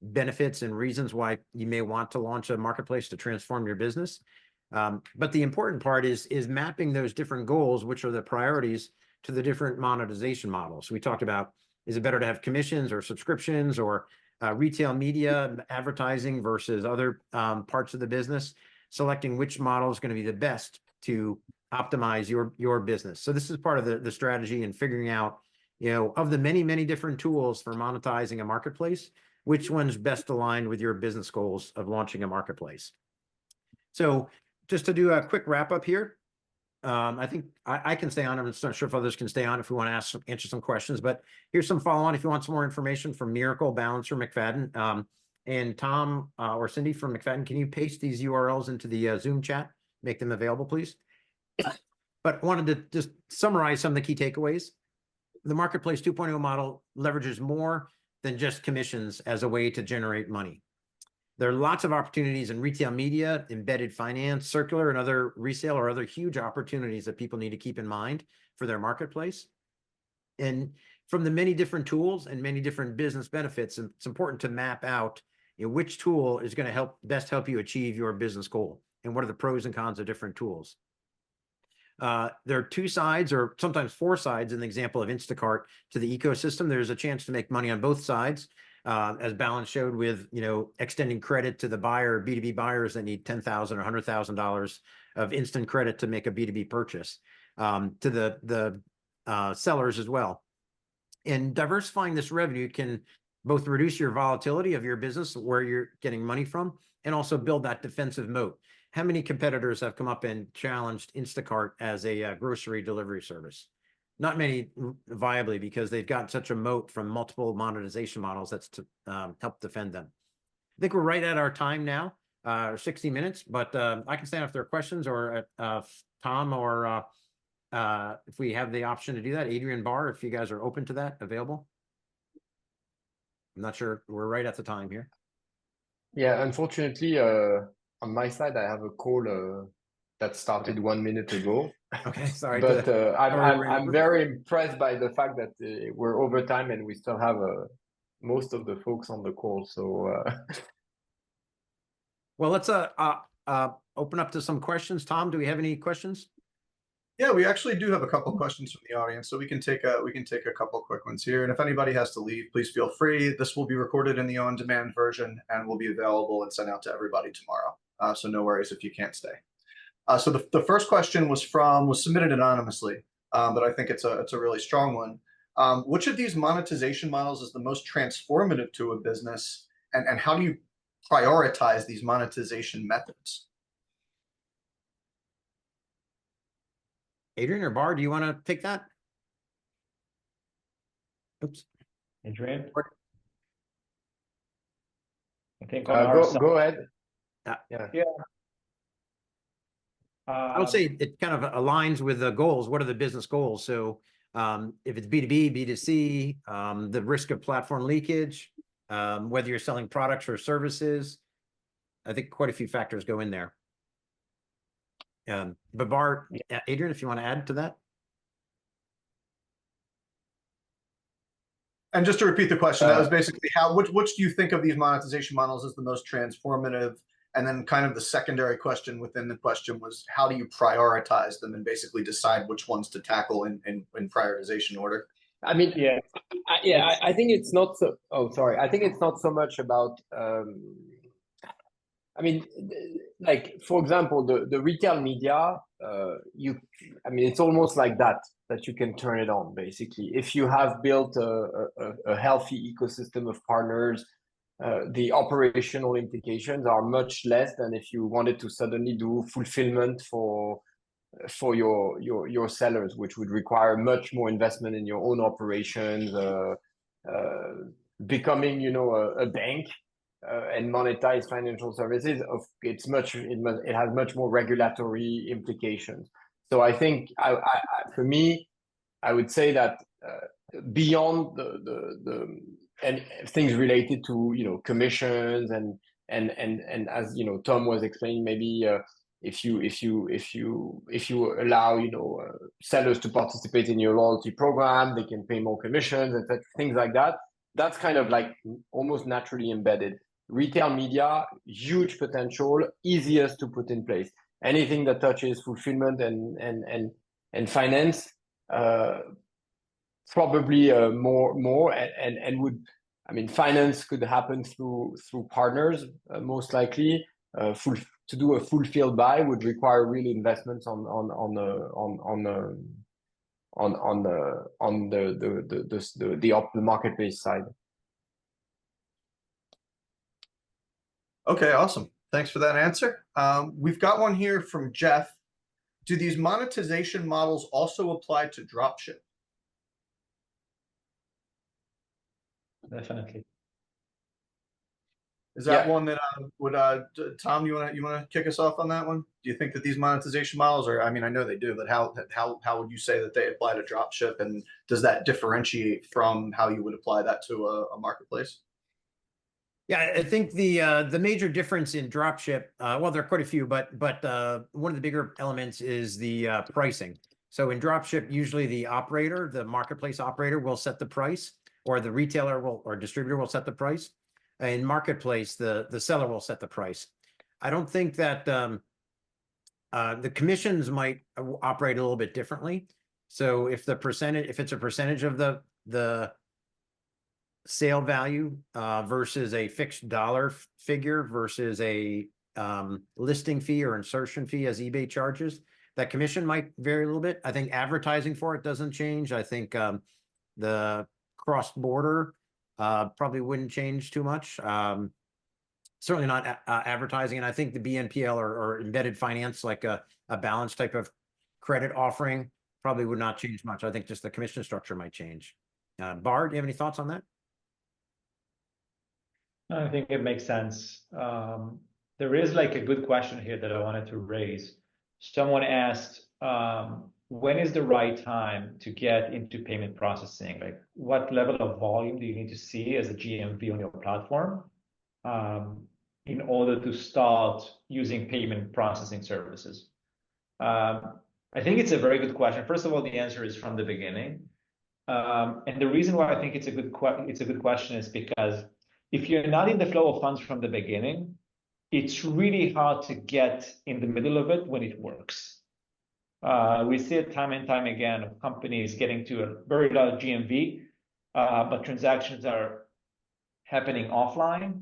benefits and reasons why you may want to launch a marketplace to transform your business. But the important part is mapping those different goals, which are the priorities, to the different monetization models. We talked about, is it better to have commissions or subscriptions or retail media advertising versus other parts of the business, selecting which model is going to be the best to optimize your business. So this is part of the strategy in figuring out, of the many, many different tools for monetizing a marketplace, which one's best aligned with your business goals of launching a marketplace. So just to do a quick wrap up here, I think I can stay on. I'm not sure if others can stay on if we want to answer some questions, but here's some follow on if you want some more information from Mirakl, Balance, or McFadyen. And Tom or Cindy from McFadyen, can you paste these URLs into the Zoom chat? Make them available, please. But wanted to just summarize some of the key takeaways. The Marketplace 2.0 model leverages more than just commissions as a way to generate money. There are lots of opportunities in retail media, embedded finance, circular, and other resale or other huge opportunities that people need to keep in mind for their marketplace. And from the many different tools and many different business benefits, it's important to map out which tool is going to best help you achieve your business goal, and what are the pros and cons of different tools. There are 2 sides, or sometimes 4 sides, in the example of Instacart to the ecosystem. There's a chance to make money on both sides, as Balance showed, with extending credit to the buyer, B2B buyers that need $10,000 or $100,000 of instant credit to make a B2B purchase, to the sellers as well. And diversifying this revenue can both reduce your volatility of your business, where you're getting money from, and also build that defensive moat. How many competitors have come up and challenged Instacart as a grocery delivery service? Not many viably, because they've got such a moat from multiple monetization models that's to help defend them. I think we're right at our time now, 60 minutes, but I can stand if there are questions, or Tom, or if we have the option to do that, Adrien, Bar, if you guys are open to that, available. I'm not sure. We're right at the time here. Yeah, unfortunately, on my side, I have a call that started 1 minute ago. Okay, sorry. But I'm over. very impressed by the fact that we're over time and we still have most of the folks on the call. So well, let's open up to some questions. Tom, do we have any questions? Yeah, we actually do have a couple questions from the audience, so we can take a couple quick ones here. And if anybody has to leave, please feel free. This will be recorded in the on-demand version and will be available and sent out to everybody tomorrow. So no worries if you can't stay. So the first question was submitted anonymously, but I think it's a really strong one. Which of these monetization models is the most transformative to a business, and how do you prioritize these monetization methods? Adrien or Bar, do you want to take that? Oops. Adrien? I think go ahead. Yeah. I would say it kind of aligns with the goals. What are the business goals? So if it's B2B, B2C, the risk of platform leakage, whether you're selling products or services, I think quite a few factors go in there. But Bar, Adrien, if you want to add to that. And just to repeat the question, that was basically which do you think of these monetization models as the most transformative? And then kind of the secondary question within the question was, how do you prioritize them and basically decide which ones to tackle in prioritization order? I mean, I think it's not so. Oh, sorry. I think it's not so much about. I mean, like, for example, the retail media, I mean, it's almost like that you can turn it on, basically. If you have built a healthy ecosystem of partners, the operational implications are much less than if you wanted to suddenly do fulfillment for your sellers, which would require much more investment in your own operations, becoming, a bank. And monetize financial services, it has much more regulatory implications. So I think, for me, I would say that beyond the and things related to commissions and as Tom was explaining, maybe if you allow sellers to participate in your loyalty program, they can pay more commissions and things like that. That's kind of like almost naturally embedded. Retail media, huge potential, easiest to put in place. Anything that touches fulfillment and finance, probably more and would. I mean, finance could happen through partners, most likely. To do a fulfilled buy would require real investments on the marketplace side. Okay, awesome. Thanks for that answer. We've got one here from Jeff. Do these monetization models also apply to dropship? Definitely. Is that one that would Tom, you want to kick us off on that one? Do you think that these monetization models are, I mean, I know they do, but how would you say that they apply to dropship, and does that differentiate from how you would apply that to a marketplace? Yeah, I think the major difference in dropship, well, there are quite a few, but one of the bigger elements is the pricing. So in dropship, usually the marketplace operator will set the price, or the retailer or distributor will set the price. In marketplace, the seller will set the price. I don't think that the commissions might operate a little bit differently. So if it's a percentage of the sale value versus a fixed dollar figure versus a listing fee or insertion fee as eBay charges, that commission might vary a little bit. I think advertising for it doesn't change. I think the cross-border, probably wouldn't change too much. Certainly not advertising. And I think the BNPL or embedded finance, like a balance type of credit offering, probably would not change much. I think just the commission structure might change. Bar, do you have any thoughts on that? I think it makes sense. There is like a good question here that I wanted to raise. Someone asked, when is the right time to get into payment processing? Like, what level of volume do you need to see as a GMV on your platform in order to start using payment processing services? I think it's a very good question. First of all, the answer is from the beginning. And the reason why I think it's a good question is because if you're not in the flow of funds from the beginning, it's really hard to get in the middle of it when it works. We see it time and time again of companies getting to a very large GMV, but transactions are happening offline,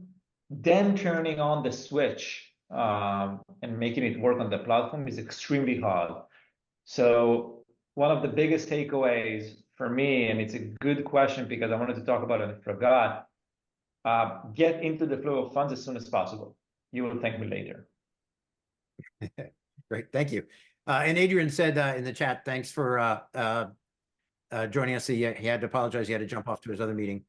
then turning on the switch and making it work on the platform is extremely hard. So one of the biggest takeaways for me, and it's a good question because I wanted to talk about it and I forgot, get into the flow of funds as soon as possible. You will thank me later. Great, thank you. And Adrien said in the chat, thanks for joining us. He had to apologize. He had to jump off to his other meeting.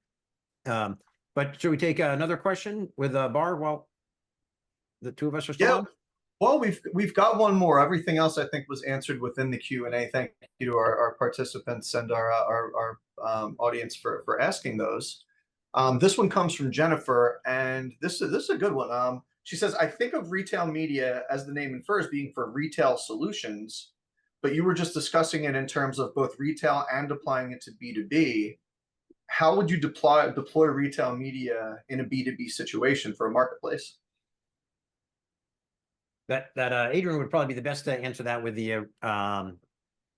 But should we take another question with Bar while the two of us are still on? Well, we've got one more. Everything else I think was answered within the Q&A. Thank you to our participants and our audience for asking those. This one comes from Jennifer, and this is a good one. She says, I think of retail media, as the name infers, being for retail solutions, but you were just discussing it in terms of both retail and applying it to B2B. How would you deploy retail media in a B2B situation for a marketplace? That Adrien would probably be the best to answer that with the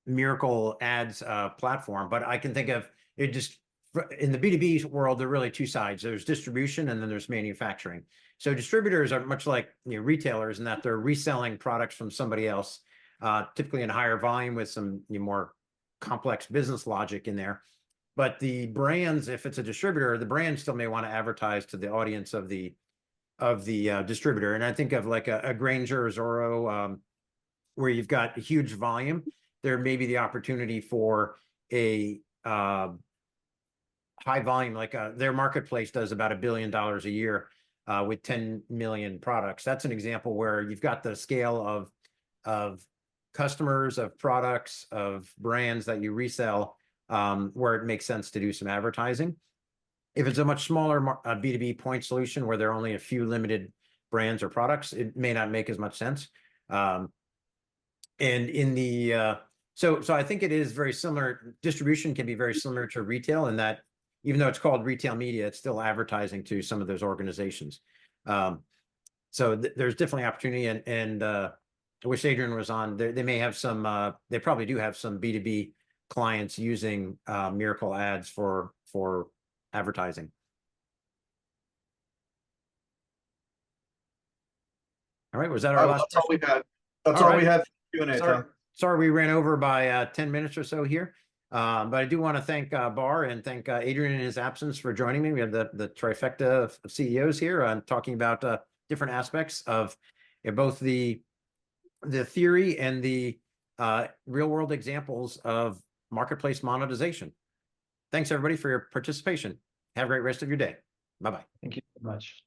Mirakl ads platform. But I can think of it just in the B2B world, there are really two sides. There's distribution and then there's manufacturing. So distributors are much like retailers in that they're reselling products from somebody else, typically in higher volume with some more complex business logic in there. But the brands, if it's a distributor, the brand still may want to advertise to the audience of the distributor. And I think of like a Grainger or Zorro, where you've got a huge volume. There may be the opportunity for a high volume, like their marketplace does about $1 billion a year with 10 million products. That's an example where you've got the scale of customers, of products, of brands that you resell, where it makes sense to do some advertising. If it's a much smaller B2B point solution where there are only a few limited brands or products, it may not make as much sense. And in the so I think it is very similar. Distribution can be very similar to retail in that even though it's called retail media, it's still advertising to some of those organizations. So there's definitely opportunity, and I wish Adrien was on. They may have some. They probably do have some B2B clients using Mirakl ads for advertising. All right, was that our last? That's all we had. That's all we had for Q&A, Tom. Sorry, we ran over by 10 minutes or so here. But I do want to thank Bar and thank Adrien in his absence for joining me. We have the trifecta of CEOs here on talking about different aspects of both the theory and the real world examples of marketplace monetization. Thanks everybody for your participation. Have a great rest of your day. Bye-bye. Thank you so much.